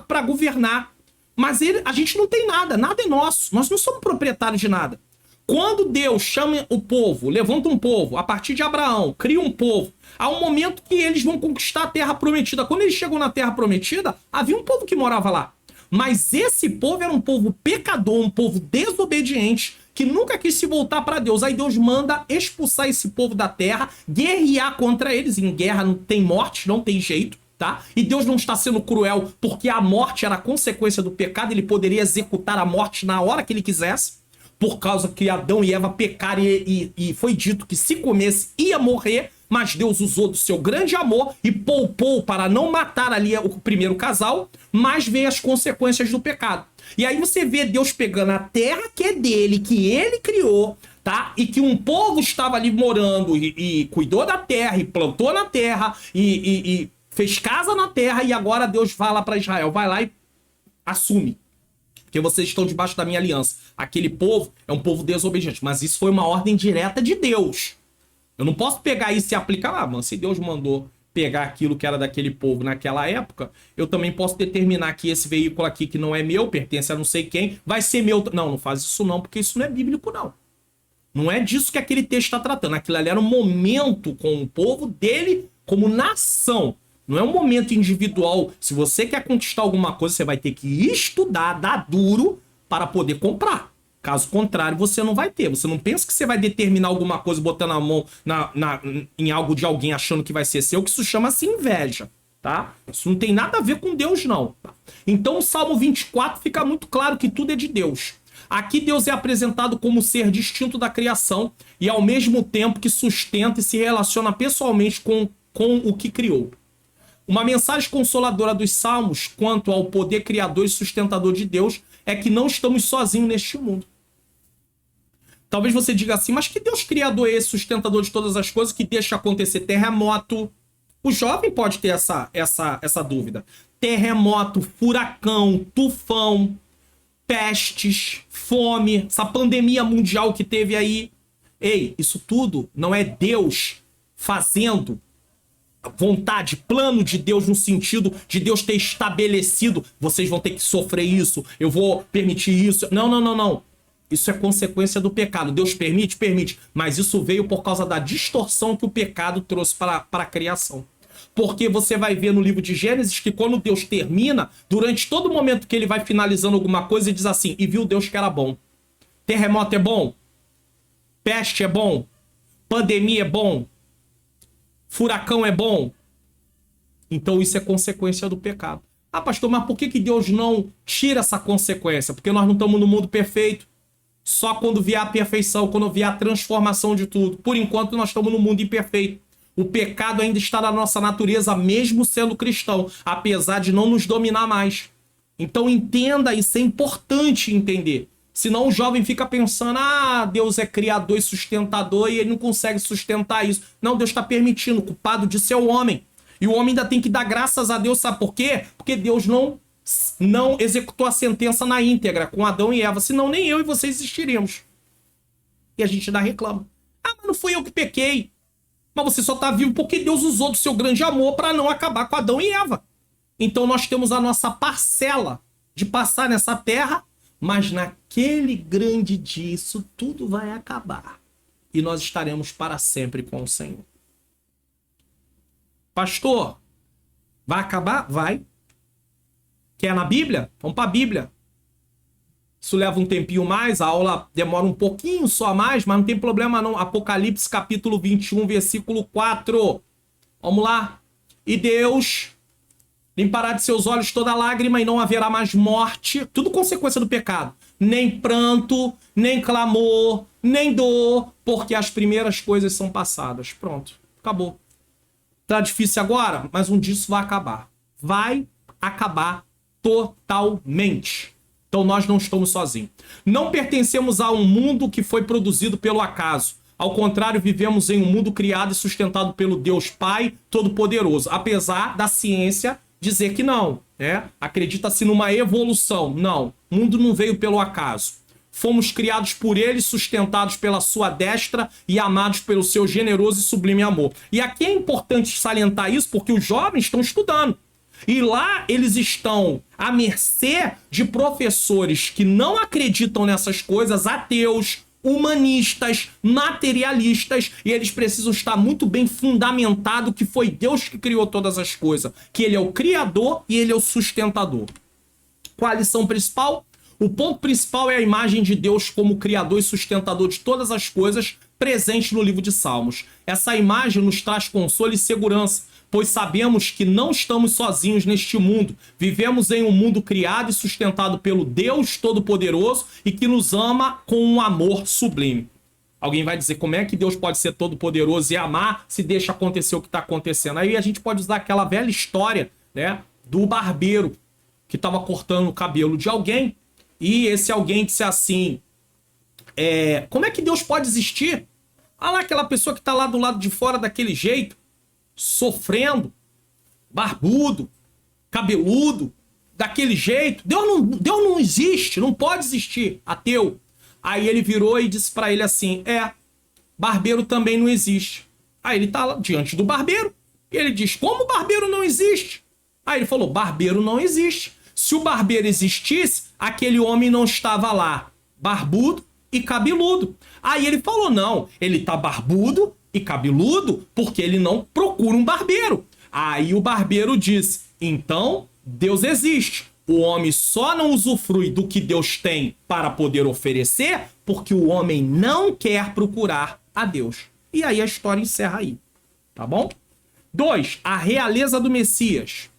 para governar. Mas a gente não tem nada, nada é nosso. Nós não somos proprietários de nada. Quando Deus chama o povo, levanta um povo, a partir de Abraão, cria um povo, há um momento que eles vão conquistar a terra prometida. Quando eles chegam na terra prometida, havia um povo que morava lá. Mas esse povo era um povo pecador, um povo desobediente, que nunca quis se voltar para Deus. Aí Deus manda expulsar esse povo da terra, guerrear contra eles. Em guerra não tem morte, não tem jeito, tá? E Deus não está sendo cruel, porque a morte era a consequência do pecado. Ele poderia executar a morte na hora que ele quisesse, por causa que Adão e Eva pecaram e foi dito que se comesse ia morrer. Mas Deus usou do seu grande amor e poupou para não matar ali o primeiro casal, mas veio as consequências do pecado. E aí você vê Deus pegando a terra que é dele, que ele criou, tá? E que um povo estava ali morando e cuidou da terra, e plantou na terra, e fez casa na terra, e agora Deus fala para Israel, vai lá e assume. Porque vocês estão debaixo da minha aliança. Aquele povo é um povo desobediente, mas isso foi uma ordem direta de Deus. Eu não posso pegar isso e aplicar, mano, se Deus mandou pegar aquilo que era daquele povo naquela época, eu também posso determinar que esse veículo aqui que não é meu, pertence a não sei quem, vai ser meu. Não, não faz isso não, porque isso não é bíblico não. Não é disso que aquele texto está tratando. Aquilo ali era um momento com o povo dele como nação. Não é um momento individual. Se você quer conquistar alguma coisa, você vai ter que estudar, dar duro para poder comprar. Caso contrário, você não vai ter. Você não pensa que você vai determinar alguma coisa botando a mão em algo de alguém achando que vai ser seu, que isso chama-se inveja, tá? Isso não tem nada a ver com Deus, não. Tá? Então, o Salmo 24 fica muito claro que tudo é de Deus. Aqui Deus é apresentado como ser distinto da criação e ao mesmo tempo que sustenta e se relaciona pessoalmente com o que criou. Uma mensagem consoladora dos Salmos quanto ao poder criador e sustentador de Deus é que não estamos sozinhos neste mundo. Talvez você diga assim, mas que Deus criador é esse, sustentador de todas as coisas, que deixa acontecer terremoto? O jovem pode ter essa dúvida. Terremoto, furacão, tufão, pestes, fome, essa pandemia mundial que teve aí. Ei, isso tudo não é Deus fazendo vontade, plano de Deus, no sentido de Deus ter estabelecido, vocês vão ter que sofrer isso, eu vou permitir isso. Não, não, não, não. Isso é consequência do pecado. Deus permite? Permite. Mas isso veio por causa da distorção que o pecado trouxe para a criação. Porque você vai ver no livro de Gênesis que quando Deus termina, durante todo momento que ele vai finalizando alguma coisa, ele diz assim, e viu Deus que era bom. Terremoto é bom? Peste é bom? Pandemia é bom? Furacão é bom? Então isso é consequência do pecado. Ah, pastor, mas por que Deus não tira essa consequência? Porque nós não estamos no mundo perfeito. Só quando vier a perfeição, quando vier a transformação de tudo. Por enquanto nós estamos no mundo imperfeito. O pecado ainda está na nossa natureza, mesmo sendo cristão, apesar de não nos dominar mais. Então entenda, isso é importante entender. Senão o jovem fica pensando, Deus é criador e sustentador e ele não consegue sustentar isso. Não, Deus está permitindo, o culpado disso é o homem. E o homem ainda tem que dar graças a Deus, sabe por quê? Porque Deus não executou a sentença na íntegra com Adão e Eva, senão nem eu e você existiríamos. E a gente ainda reclama. Mas não fui eu que pequei. Mas você só está vivo porque Deus usou do seu grande amor para não acabar com Adão e Eva. Então nós temos a nossa parcela de passar nessa terra, mas naquele grande dia isso tudo vai acabar. E nós estaremos para sempre com o Senhor. Pastor, vai acabar? Vai. Quer na Bíblia? Vamos para a Bíblia. Isso leva um tempinho mais, a aula demora um pouquinho só a mais, mas não tem problema não. Apocalipse capítulo 21, versículo 4. Vamos lá. E Deus limpará de seus olhos toda lágrima e não haverá mais morte. Tudo consequência do pecado. Nem pranto, nem clamor, nem dor, porque as primeiras coisas são passadas. Pronto, acabou. Tá difícil agora, mas um dia isso vai acabar. Vai acabar totalmente. Então nós não estamos sozinhos. Não pertencemos a um mundo que foi produzido pelo acaso. Ao contrário, vivemos em um mundo criado e sustentado pelo Deus Pai Todo-Poderoso. Apesar da ciência dizer que não, né? Acredita-se numa evolução. Não, o mundo não veio pelo acaso. Fomos criados por ele, sustentados pela sua destra e amados pelo seu generoso e sublime amor. E aqui é importante salientar isso porque os jovens estão estudando. E lá eles estão à mercê de professores que não acreditam nessas coisas, ateus, humanistas, materialistas, e eles precisam estar muito bem fundamentado que foi Deus que criou todas as coisas, que ele é o criador e ele é o sustentador. Qual a lição principal? O ponto principal é a imagem de Deus como criador e sustentador de todas as coisas presente no livro de Salmos. Essa imagem nos traz consolo e segurança, pois sabemos que não estamos sozinhos neste mundo. Vivemos em um mundo criado e sustentado pelo Deus Todo-Poderoso e que nos ama com um amor sublime. Alguém vai dizer, como é que Deus pode ser todo-poderoso e amar se deixa acontecer o que está acontecendo? Aí a gente pode usar aquela velha história, né, do barbeiro que estava cortando o cabelo de alguém e esse alguém disse assim, como é que Deus pode existir? Olha lá aquela pessoa que está lá do lado de fora daquele jeito, sofrendo, barbudo, cabeludo, daquele jeito. Deus não existe, não pode existir, ateu. Aí ele virou e disse pra ele assim, barbeiro também não existe. Aí ele tá lá diante do barbeiro E ele diz, como barbeiro não existe? Aí ele falou, barbeiro não existe. Se o barbeiro existisse, aquele homem não estava lá, barbudo e cabeludo. Aí ele falou, não, ele tá barbudo e cabeludo porque ele não procura um barbeiro. Aí o barbeiro disse, então Deus existe. O homem só não usufrui do que Deus tem para poder oferecer porque o homem não quer procurar a Deus. E aí a história encerra aí, tá bom? 2. A realeza do Messias.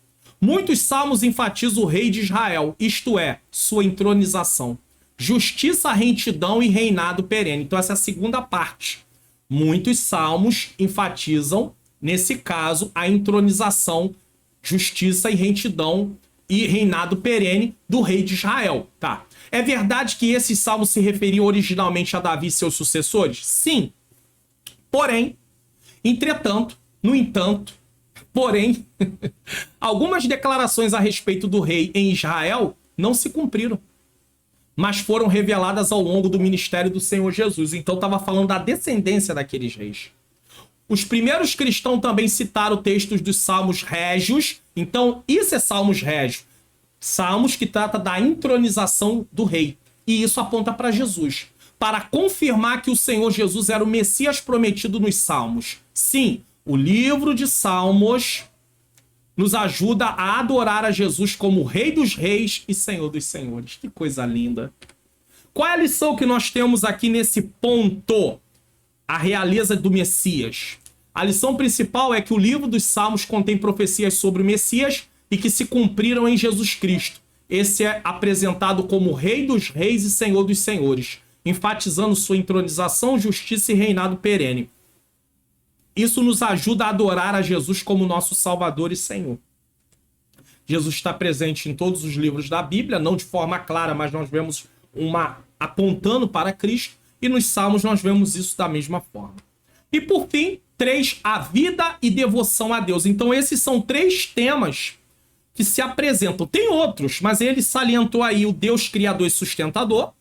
Muitos salmos enfatizam o rei de Israel, isto é, sua entronização. Justiça, retidão e reinado perene. Então essa é a segunda parte. Muitos salmos enfatizam, nesse caso, a entronização, justiça e retidão e reinado perene do rei de Israel. Tá. É verdade que esses salmos se referiam originalmente a Davi e seus sucessores? Sim. Porém, entretanto, no entanto, porém, algumas declarações a respeito do rei em Israel não se cumpriram, mas foram reveladas ao longo do ministério do Senhor Jesus. Então estava falando da descendência daqueles reis. Os primeiros cristãos também citaram textos dos Salmos Régios. Então, isso é Salmos Régios. Salmos que trata da entronização do rei. E isso aponta para Jesus, para confirmar que o Senhor Jesus era o Messias prometido nos Salmos. Sim, o livro de Salmos nos ajuda a adorar a Jesus como Rei dos Reis e Senhor dos Senhores. Que coisa linda. Qual é a lição que nós temos aqui nesse ponto? A realeza do Messias. A lição principal é que o livro dos Salmos contém profecias sobre o Messias e que se cumpriram em Jesus Cristo. Esse é apresentado como Rei dos Reis e Senhor dos Senhores, enfatizando sua entronização, justiça e reinado perene. Isso nos ajuda a adorar a Jesus como nosso Salvador e Senhor. Jesus está presente em todos os livros da Bíblia, não de forma clara, mas nós vemos uma apontando para Cristo, e nos Salmos nós vemos isso da mesma forma. E por fim, 3, a vida e devoção a Deus. Então esses são 3 temas que se apresentam. Tem outros, mas ele salientou aí o Deus criador e sustentador,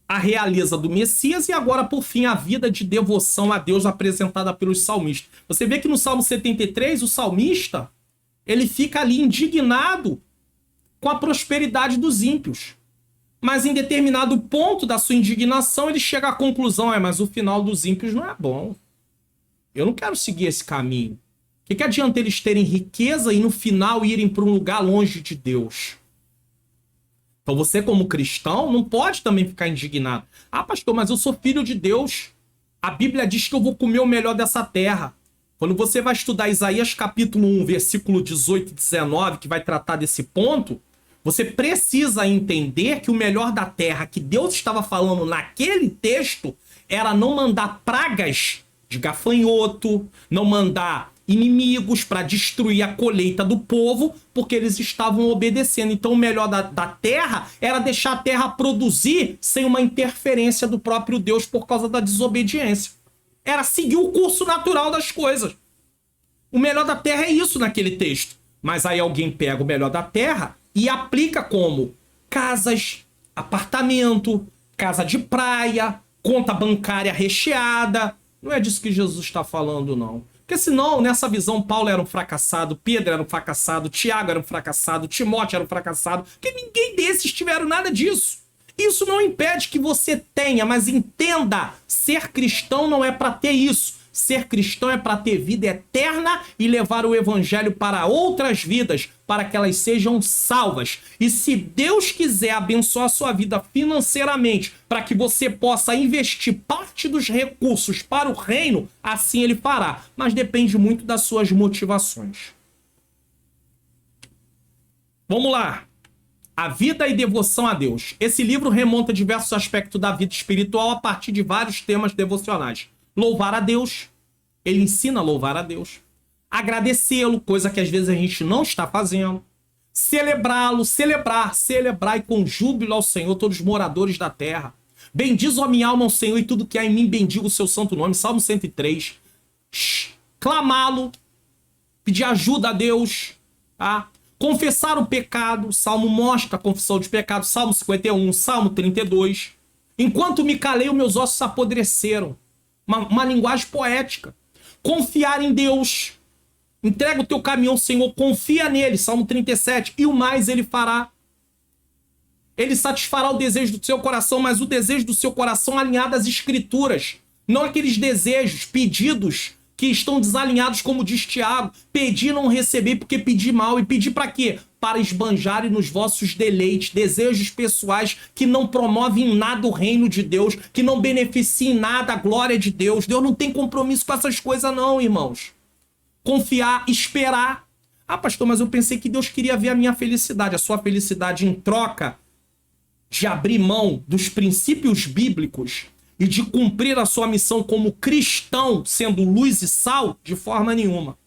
a realeza do Messias e agora, por fim, a vida de devoção a Deus apresentada pelos salmistas. Você vê que no Salmo 73, o salmista, ele fica ali indignado com a prosperidade dos ímpios. Mas em determinado ponto da sua indignação, ele chega à conclusão, mas o final dos ímpios não é bom. Eu não quero seguir esse caminho. O que adianta eles terem riqueza e no final irem para um lugar longe de Deus? Então você, como cristão, não pode também ficar indignado. Ah, pastor, mas eu sou filho de Deus. A Bíblia diz que eu vou comer o melhor dessa terra. Quando você vai estudar Isaías capítulo 1, versículo 18 e 19, que vai tratar desse ponto, você precisa entender que o melhor da terra que Deus estava falando naquele texto era não mandar pragas de gafanhoto, não mandar inimigos para destruir a colheita do povo, porque eles estavam obedecendo. Então o melhor da terra era deixar a terra produzir sem uma interferência do próprio Deus por causa da desobediência. Era seguir o curso natural das coisas. O melhor da terra é isso naquele texto. Mas aí alguém pega o melhor da terra e aplica como casas, apartamento, casa de praia, conta bancária recheada. Não é disso que Jesus está falando, não. Porque senão, nessa visão, Paulo era um fracassado, Pedro era um fracassado, Tiago era um fracassado, Timóteo era um fracassado, porque ninguém desses tiveram nada disso. Isso não impede que você tenha, mas entenda, ser cristão não é para ter isso. Ser cristão é para ter vida eterna e levar o evangelho para outras vidas, para que elas sejam salvas. E se Deus quiser abençoar a sua vida financeiramente, para que você possa investir parte dos recursos para o reino, assim ele fará. Mas depende muito das suas motivações. Vamos lá. A vida e devoção a Deus. Esse livro remonta diversos aspectos da vida espiritual a partir de vários temas devocionais. Louvar a Deus, ele ensina a louvar a Deus. Agradecê-lo, coisa que às vezes a gente não está fazendo. Celebrá-lo, celebrai com júbilo ao Senhor todos os moradores da terra. Bendiz a minha alma ao Senhor e tudo que há em mim bendiga o seu santo nome. Salmo 103. Clamá-lo, pedir ajuda a Deus, tá? Confessar o pecado, o Salmo mostra a confissão de pecado, Salmo 51, Salmo 32. Enquanto me calei, os meus ossos apodreceram. Uma linguagem poética. Confiar em Deus. Entrega o teu caminho ao Senhor, confia nele, Salmo 37, e o mais ele fará. Ele satisfará o desejo do seu coração, mas o desejo do seu coração alinhado às escrituras. Não aqueles desejos, pedidos que estão desalinhados, como diz Tiago. Pedir não receber porque pedir mal. E pedir para quê? Para esbanjarem nos vossos deleites, desejos pessoais que não promovem em nada o reino de Deus, que não beneficiem em nada a glória de Deus. Deus não tem compromisso com essas coisas não, irmãos. Confiar, esperar. Ah, pastor, mas eu pensei que Deus queria ver a minha felicidade. A sua felicidade em troca de abrir mão dos princípios bíblicos e de cumprir a sua missão como cristão, sendo luz e sal, de forma nenhuma.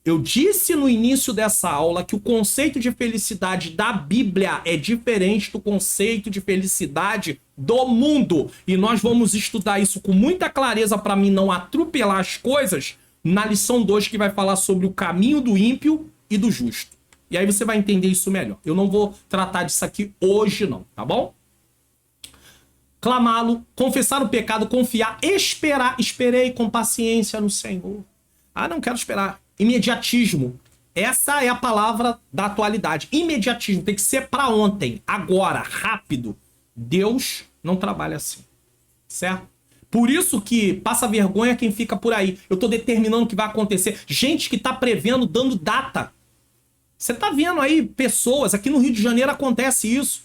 Eu disse no início dessa aula que o conceito de felicidade da Bíblia é diferente do conceito de felicidade do mundo. E nós vamos estudar isso com muita clareza para mim não atropelar as coisas na lição 2, que vai falar sobre o caminho do ímpio e do justo. E aí você vai entender isso melhor. Eu não vou tratar disso aqui hoje não, tá bom? Clamá-lo, confessar o pecado, confiar, esperar. Esperei com paciência no Senhor. Ah, não quero esperar. Imediatismo. Essa é a palavra da atualidade. Imediatismo. Tem que ser para ontem, agora, rápido. Deus não trabalha assim. Certo? Por isso que passa vergonha quem fica por aí. Eu tô determinando o que vai acontecer. Gente que tá prevendo, dando data. Você tá vendo aí pessoas, aqui no Rio de Janeiro acontece isso.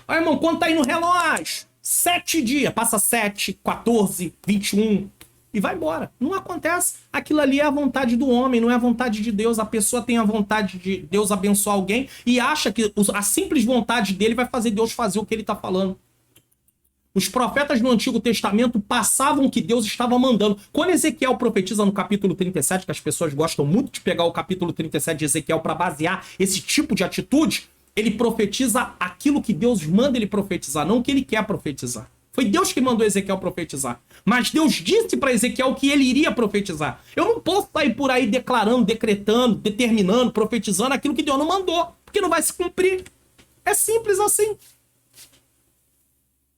Olha, irmão, quanto tá aí no relógio? 7 dias, passa 7, 14, 21 e vai embora. Não acontece. Aquilo ali é a vontade do homem, não é a vontade de Deus. A pessoa tem a vontade de Deus abençoar alguém e acha que a simples vontade dele vai fazer Deus fazer o que ele tá falando. Os profetas no Antigo Testamento passavam o que Deus estava mandando. Quando Ezequiel profetiza no capítulo 37, que as pessoas gostam muito de pegar o capítulo 37 de Ezequiel para basear esse tipo de atitude, ele profetiza aquilo que Deus manda ele profetizar, não o que ele quer profetizar. Foi Deus que mandou Ezequiel profetizar. Mas Deus disse para Ezequiel que ele iria profetizar. Eu não posso sair por aí declarando, decretando, determinando, profetizando aquilo que Deus não mandou, porque não vai se cumprir. É simples assim.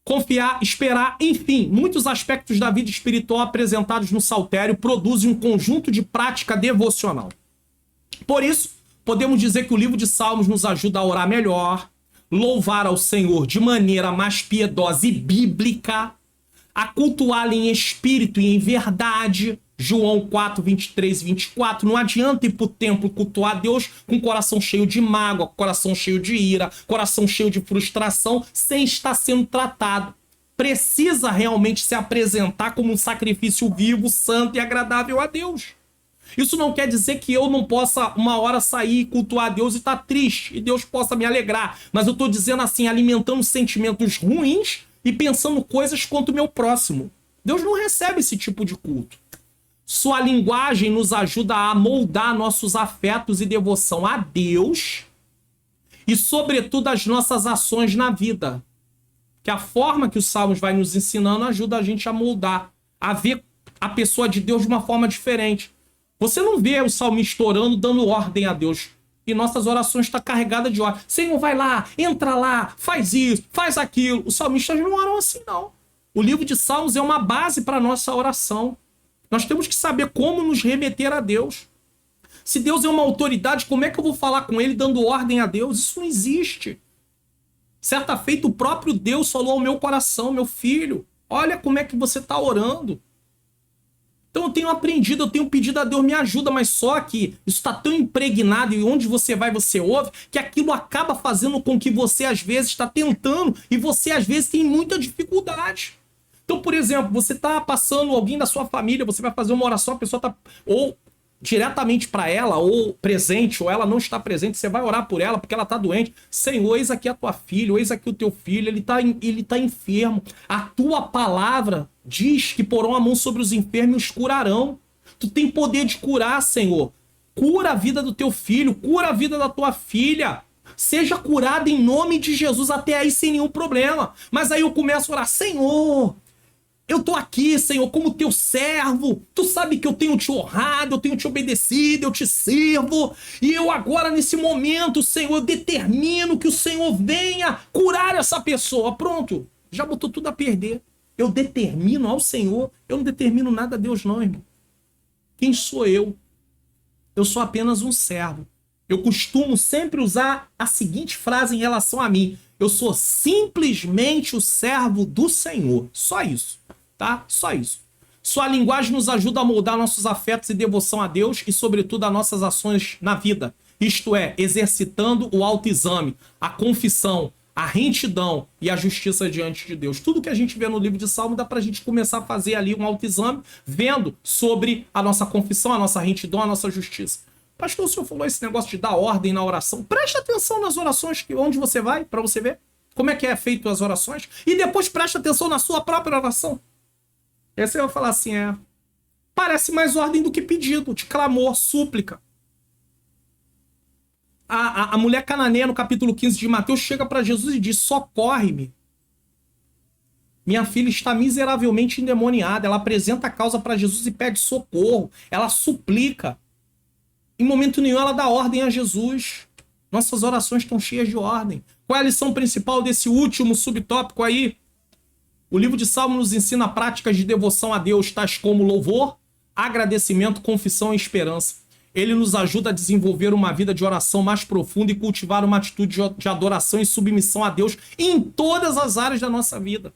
Confiar, esperar, enfim, muitos aspectos da vida espiritual apresentados no Saltério produzem um conjunto de prática devocional. Por isso, podemos dizer que o livro de Salmos nos ajuda a orar melhor, louvar ao Senhor de maneira mais piedosa e bíblica, a cultuá-lo em espírito e em verdade. João 4, 23 e 24. Não adianta ir pro templo cultuar a Deus com o coração cheio de mágoa, coração cheio de ira, coração cheio de frustração, sem estar sendo tratado. Precisa realmente se apresentar como um sacrifício vivo, santo e agradável a Deus. Isso não quer dizer que eu não possa uma hora sair e cultuar a Deus e estar triste, e Deus possa me alegrar. Mas eu estou dizendo assim, alimentando sentimentos ruins e pensando coisas contra o meu próximo. Deus não recebe esse tipo de culto. Sua linguagem nos ajuda a moldar nossos afetos e devoção a Deus e, sobretudo, as nossas ações na vida. Que a forma que os Salmos vai nos ensinando ajuda a gente a moldar, a ver a pessoa de Deus de uma forma diferente. Você não vê o salmista orando, dando ordem a Deus. E nossas orações estão carregadas de ordem. Senhor, vai lá, entra lá, faz isso, faz aquilo. Os salmistas não oram assim, não. O livro de Salmos é uma base para a nossa oração. Nós temos que saber como nos remeter a Deus. Se Deus é uma autoridade, como é que eu vou falar com ele dando ordem a Deus? Isso não existe. Certa feita, o próprio Deus falou ao meu coração, meu filho, olha como é que você está orando. Então eu tenho aprendido, eu tenho pedido a Deus, me ajuda, mas só que isso está tão impregnado e onde você vai, você ouve, que aquilo acaba fazendo com que você às vezes está tentando e você às vezes tem muita dificuldade. Então, por exemplo, você está passando alguém da sua família, você vai fazer uma oração, a pessoa está ou diretamente para ela, ou presente, ou ela não está presente, você vai orar por ela porque ela está doente. Senhor, eis aqui a tua filha, eis aqui o teu filho, ele tá enfermo. A tua palavra diz que porão a mão sobre os enfermos e os curarão. Tu tem poder de curar, Senhor. Cura a vida do teu filho, cura a vida da tua filha. Seja curada em nome de Jesus, até aí sem nenhum problema. Mas aí eu começo a orar, Senhor, eu tô aqui, Senhor, como teu servo. Tu sabe que eu tenho te honrado, eu tenho te obedecido, eu te sirvo. E eu agora, nesse momento, Senhor, eu determino que o Senhor venha curar essa pessoa. Pronto, já botou tudo a perder. Eu determino ao Senhor, eu não determino nada a Deus não, irmão. Quem sou eu? eu sou apenas um servo. Eu costumo sempre usar a seguinte frase em relação a mim: eu sou simplesmente o servo do Senhor. Só isso, tá? Só isso. Sua linguagem nos ajuda a moldar nossos afetos e devoção a Deus e, sobretudo, as nossas ações na vida. Isto é, exercitando o autoexame, a confissão, a retidão e a justiça diante de Deus. Tudo que a gente vê no livro de Salmo dá pra gente começar a fazer ali um autoexame, vendo sobre a nossa confissão, a nossa retidão, a nossa justiça. Pastor, o senhor falou esse negócio de dar ordem na oração. Presta atenção nas orações, onde você vai, para você ver como é que é feito as orações. E depois presta atenção na sua própria oração. E aí você vai falar assim, parece mais ordem do que pedido, de clamor, súplica. A mulher cananeia, no capítulo 15 de Mateus, chega para Jesus e diz: socorre-me. Minha filha está miseravelmente endemoniada. Ela apresenta a causa para Jesus e pede socorro. Ela suplica. Em momento nenhum ela dá ordem a Jesus. Nossas orações estão cheias de ordem. Qual é a lição principal desse último subtópico aí? O livro de Salmo nos ensina práticas de devoção a Deus, tais como louvor, agradecimento, confissão e esperança. Ele nos ajuda a desenvolver uma vida de oração mais profunda e cultivar uma atitude de adoração e submissão a Deus em todas as áreas da nossa vida.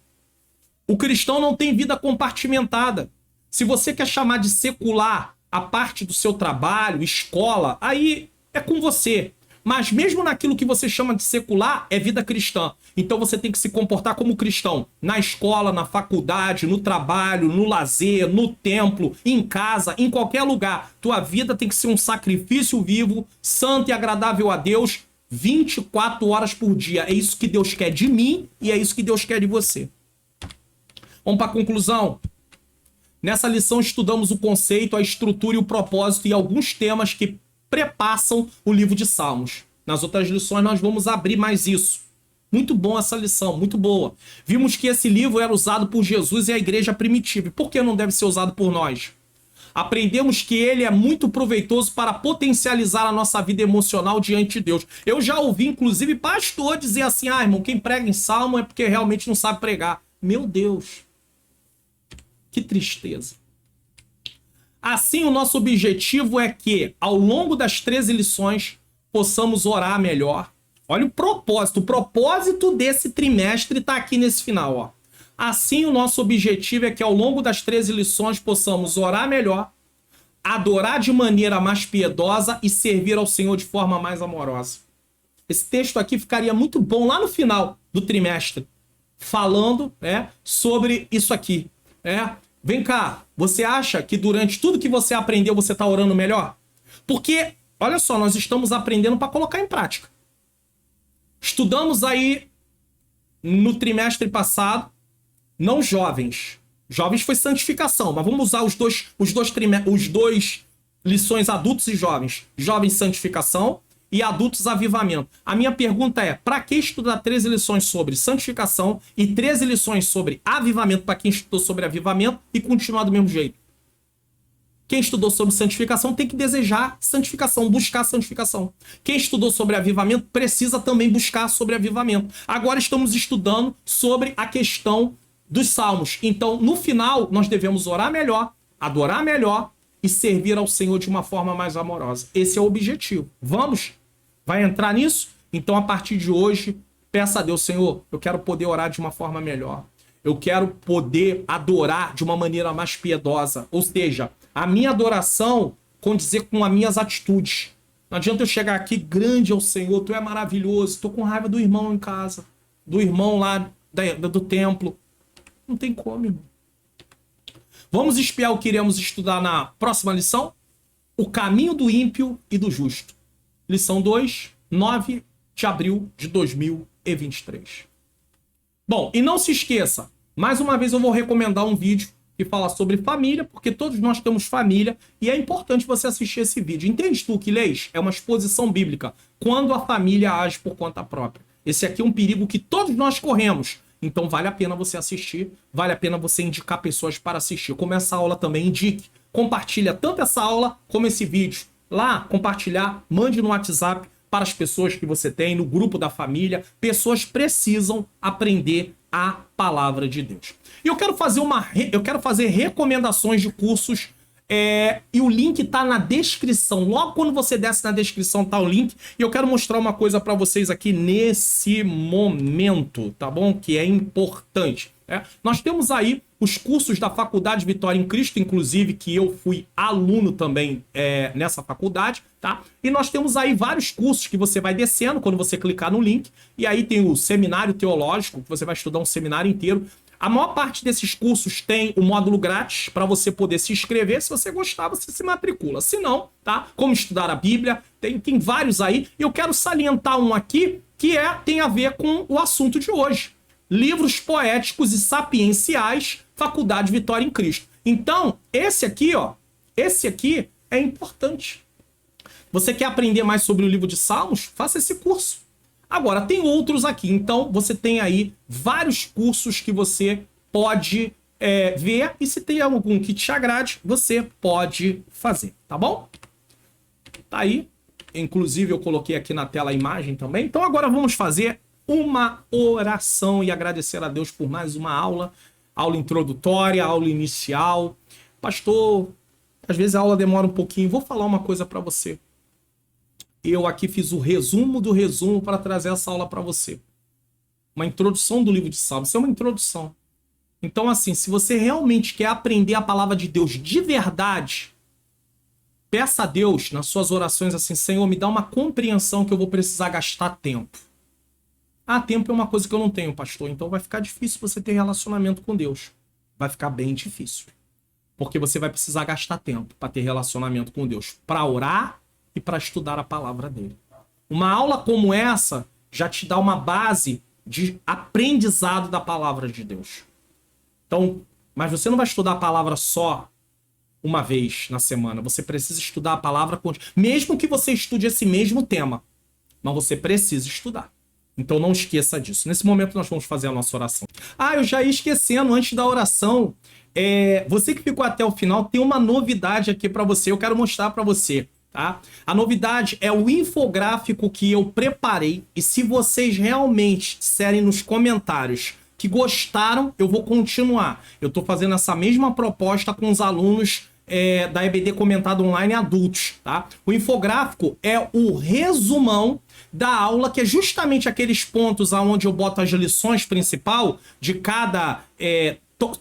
O cristão não tem vida compartimentada. Se você quer chamar de secular a parte do seu trabalho, escola, aí é com você. Mas mesmo naquilo que você chama de secular, é vida cristã. Então você tem que se comportar como cristão. Na escola, na faculdade, no trabalho, no lazer, no templo, em casa, em qualquer lugar. Tua vida tem que ser um sacrifício vivo, santo e agradável a Deus, 24 horas por dia. É isso que Deus quer de mim e é isso que Deus quer de você. Vamos para a conclusão? Nessa lição estudamos o conceito, a estrutura e o propósito e alguns temas que prepassam o livro de Salmos. Nas outras lições nós vamos abrir mais isso. Muito bom essa lição, muito boa. Vimos que esse livro era usado por Jesus e a igreja primitiva. E por que não deve ser usado por nós? Aprendemos que ele é muito proveitoso para potencializar a nossa vida emocional diante de Deus. Eu já ouvi, inclusive, pastor dizer assim: irmão, quem prega em Salmo é porque realmente não sabe pregar. Meu Deus! Que tristeza. Assim, o nosso objetivo é que, ao longo das 13 lições, possamos orar melhor. Olha o propósito. O propósito desse trimestre está aqui nesse final. Ó. Assim, o nosso objetivo é que, ao longo das 13 lições, possamos orar melhor, adorar de maneira mais piedosa e servir ao Senhor de forma mais amorosa. Esse texto aqui ficaria muito bom lá no final do trimestre, falando sobre isso aqui. Vem cá, você acha que durante tudo que você aprendeu você está orando melhor? Porque, olha só, nós estamos aprendendo para colocar em prática. Estudamos aí no trimestre passado, não jovens. Jovens foi santificação, mas vamos usar os dois lições adultos e jovens. Jovens santificação e adultos avivamento. A minha pergunta é, para que estudar 13 lições sobre santificação e 13 lições sobre avivamento para quem estudou sobre avivamento e continuar do mesmo jeito? Quem estudou sobre santificação tem que desejar santificação, buscar santificação. Quem estudou sobre avivamento precisa também buscar sobre avivamento. Agora estamos estudando sobre a questão dos salmos. Então, no final, nós devemos orar melhor, adorar melhor e servir ao Senhor de uma forma mais amorosa. Esse é o objetivo. Vamos? Vai entrar nisso? Então, a partir de hoje, peça a Deus: Senhor, eu quero poder orar de uma forma melhor. Eu quero poder adorar de uma maneira mais piedosa. Ou seja, a minha adoração condizer com as minhas atitudes. Não adianta eu chegar aqui, grande ao Senhor, tu é maravilhoso, tô com raiva do irmão em casa, do irmão lá do templo. Não tem como, irmão. Vamos espiar o que iremos estudar na próxima lição? O caminho do ímpio e do justo. Lição 2, 9 de abril de 2023. Bom, e não se esqueça, mais uma vez eu vou recomendar um vídeo que fala sobre família, porque todos nós temos família e é importante você assistir esse vídeo. Entende tu que lês? É uma exposição bíblica. Quando a família age por conta própria. Esse aqui é um perigo que todos nós corremos. Então vale a pena você assistir, vale a pena você indicar pessoas para assistir. Como essa aula também, indique. Compartilha tanto essa aula como esse vídeo. Lá, compartilhar, mande no WhatsApp para as pessoas que você tem, no grupo da família. Pessoas precisam aprender a palavra de Deus. E eu quero fazer recomendações de cursos E o link tá na descrição. Logo quando você desce na descrição tá o link. E eu quero mostrar uma coisa para vocês aqui nesse momento, tá bom? Que é importante. Nós temos aí os cursos da Faculdade Vitória em Cristo, inclusive, que eu fui aluno também nessa faculdade, tá? E nós temos aí vários cursos que você vai descendo quando você clicar no link. E aí tem o seminário teológico, que você vai estudar um seminário inteiro. A maior parte desses cursos tem o módulo grátis para você poder se inscrever. Se você gostar, você se matricula. Se não, tá? Como estudar a Bíblia, tem vários aí. E eu quero salientar um aqui que tem a ver com o assunto de hoje. Livros poéticos e sapienciais, Faculdade Vitória em Cristo. Então, esse aqui é importante. Você quer aprender mais sobre o livro de Salmos? Faça esse curso. Agora, tem outros aqui. Então, você tem aí vários cursos que você pode ver. E se tem algum que te agrade, você pode fazer, tá bom? Tá aí. Inclusive, eu coloquei aqui na tela a imagem também. Então, agora vamos fazer uma oração e agradecer a Deus por mais uma aula introdutória, aula inicial. Pastor, às vezes a aula demora um pouquinho. Vou falar uma coisa para você. Eu aqui fiz o resumo do resumo para trazer essa aula para você. Uma introdução do livro de Salmos. Isso é uma introdução. Então, assim, se você realmente quer aprender a palavra de Deus de verdade, peça a Deus nas suas orações assim: Senhor, me dá uma compreensão que eu vou precisar gastar tempo. Tempo é uma coisa que eu não tenho, pastor. Então vai ficar difícil você ter relacionamento com Deus. Vai ficar bem difícil. Porque você vai precisar gastar tempo para ter relacionamento com Deus. Para orar e para estudar a palavra dele. Uma aula como essa já te dá uma base de aprendizado da palavra de Deus. Então, mas você não vai estudar a palavra só uma vez na semana. Você precisa estudar a palavra, mesmo que você estude esse mesmo tema. Mas você precisa estudar. Então não esqueça disso. Nesse momento nós vamos fazer a nossa oração. Eu já ia esquecendo, antes da oração, você que ficou até o final, tem uma novidade aqui para você. Eu quero mostrar para você, tá? A novidade é o infográfico que eu preparei. E se vocês realmente disserem nos comentários que gostaram, eu vou continuar. Eu tô fazendo essa mesma proposta com os alunos da EBD Comentada Online adultos, tá? O infográfico é o resumão da aula, que é justamente aqueles pontos aonde eu boto as lições principal de cada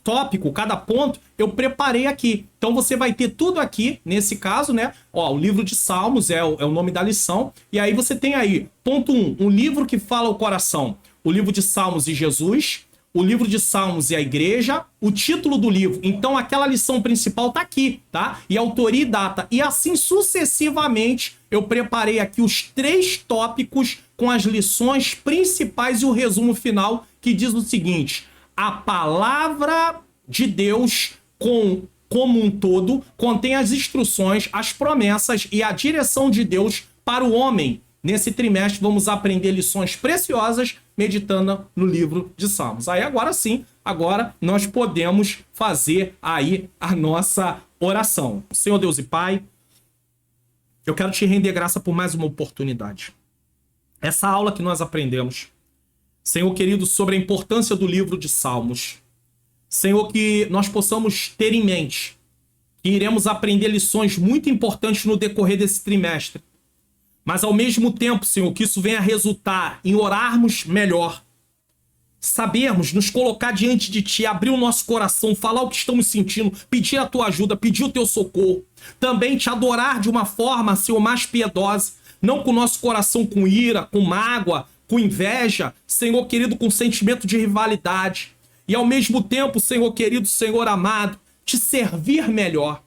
tópico, cada ponto, eu preparei aqui. Então você vai ter tudo aqui, nesse caso, né? O livro de Salmos é o nome da lição. E aí você tem aí, ponto 1, um livro que fala o coração. O livro de Salmos e Jesus. O livro de Salmos e a igreja, o título do livro. Então aquela lição principal tá aqui, tá? E autoria e data. E assim sucessivamente eu preparei aqui os 3 tópicos com as lições principais e o resumo final, que diz o seguinte: a palavra de Deus como um todo contém as instruções, as promessas e a direção de Deus para o homem. Nesse trimestre vamos aprender lições preciosas meditando no livro de Salmos. Aí agora sim, agora nós podemos fazer aí a nossa oração. Senhor Deus e Pai, eu quero te render graça por mais uma oportunidade. Essa aula que nós aprendemos, Senhor querido, sobre a importância do livro de Salmos. Senhor, que nós possamos ter em mente que iremos aprender lições muito importantes no decorrer desse trimestre. Mas ao mesmo tempo, Senhor, que isso venha resultar em orarmos melhor, sabermos nos colocar diante de Ti, abrir o nosso coração, falar o que estamos sentindo, pedir a Tua ajuda, pedir o Teu socorro. Também Te adorar de uma forma, Senhor, mais piedosa, não com o nosso coração com ira, com mágoa, com inveja, Senhor querido, com sentimento de rivalidade. E ao mesmo tempo, Senhor querido, Senhor amado, Te servir melhor.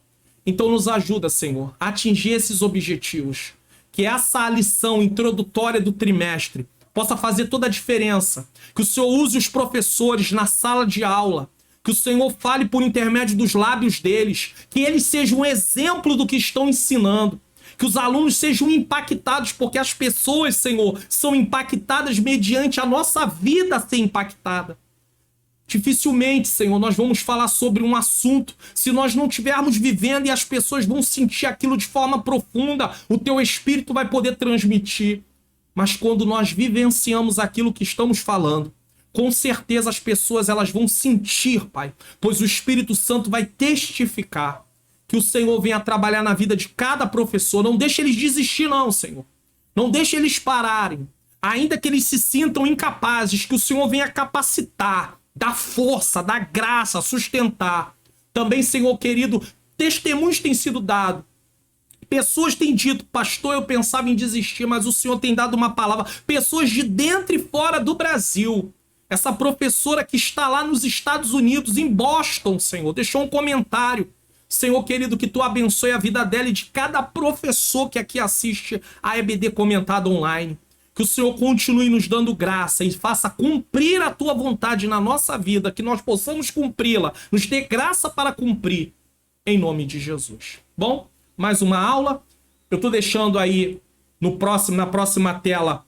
Então nos ajuda, Senhor, a atingir esses objetivos. Que essa lição introdutória do trimestre possa fazer toda a diferença. Que o Senhor use os professores na sala de aula. Que o Senhor fale por intermédio dos lábios deles. Que eles sejam um exemplo do que estão ensinando. Que os alunos sejam impactados, porque as pessoas, Senhor, são impactadas mediante a nossa vida ser impactada. Dificilmente, Senhor, nós vamos falar sobre um assunto se nós não estivermos vivendo e as pessoas vão sentir aquilo de forma profunda. O Teu Espírito vai poder transmitir. Mas quando nós vivenciamos aquilo que estamos falando, com certeza as pessoas elas vão sentir, Pai, pois o Espírito Santo vai testificar que o Senhor venha trabalhar na vida de cada professor. Não deixe eles desistir, não, Senhor. Não deixe eles pararem. Ainda que eles se sintam incapazes, que o Senhor venha capacitar, dar força, dar graça, sustentar. Também, Senhor querido, testemunhos têm sido dados. Pessoas têm dito, pastor, eu pensava em desistir, mas o Senhor tem dado uma palavra. Pessoas de dentro e fora do Brasil. Essa professora que está lá nos Estados Unidos, em Boston, Senhor, deixou um comentário. Senhor querido, que tu abençoe a vida dela e de cada professor que aqui assiste a EBD Comentada Online. Que o Senhor continue nos dando graça e faça cumprir a tua vontade na nossa vida, que nós possamos cumpri-la, nos dê graça para cumprir, em nome de Jesus. Bom, mais uma aula. Eu estou deixando aí na próxima tela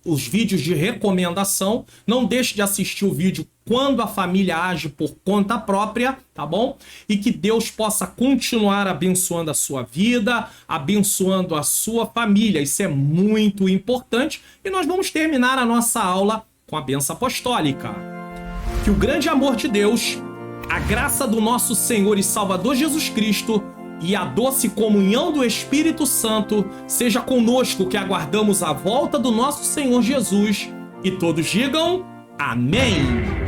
os vídeos de recomendação. Não deixe de assistir o vídeo Quando a Família Age por Conta Própria, tá bom? E que Deus possa continuar abençoando a sua vida, abençoando a sua família. Isso é muito importante. E nós vamos terminar a nossa aula com a bênção apostólica. Que o grande amor de Deus, a graça do nosso Senhor e Salvador Jesus Cristo e a doce comunhão do Espírito Santo seja conosco, que aguardamos a volta do nosso Senhor Jesus. E todos digam amém.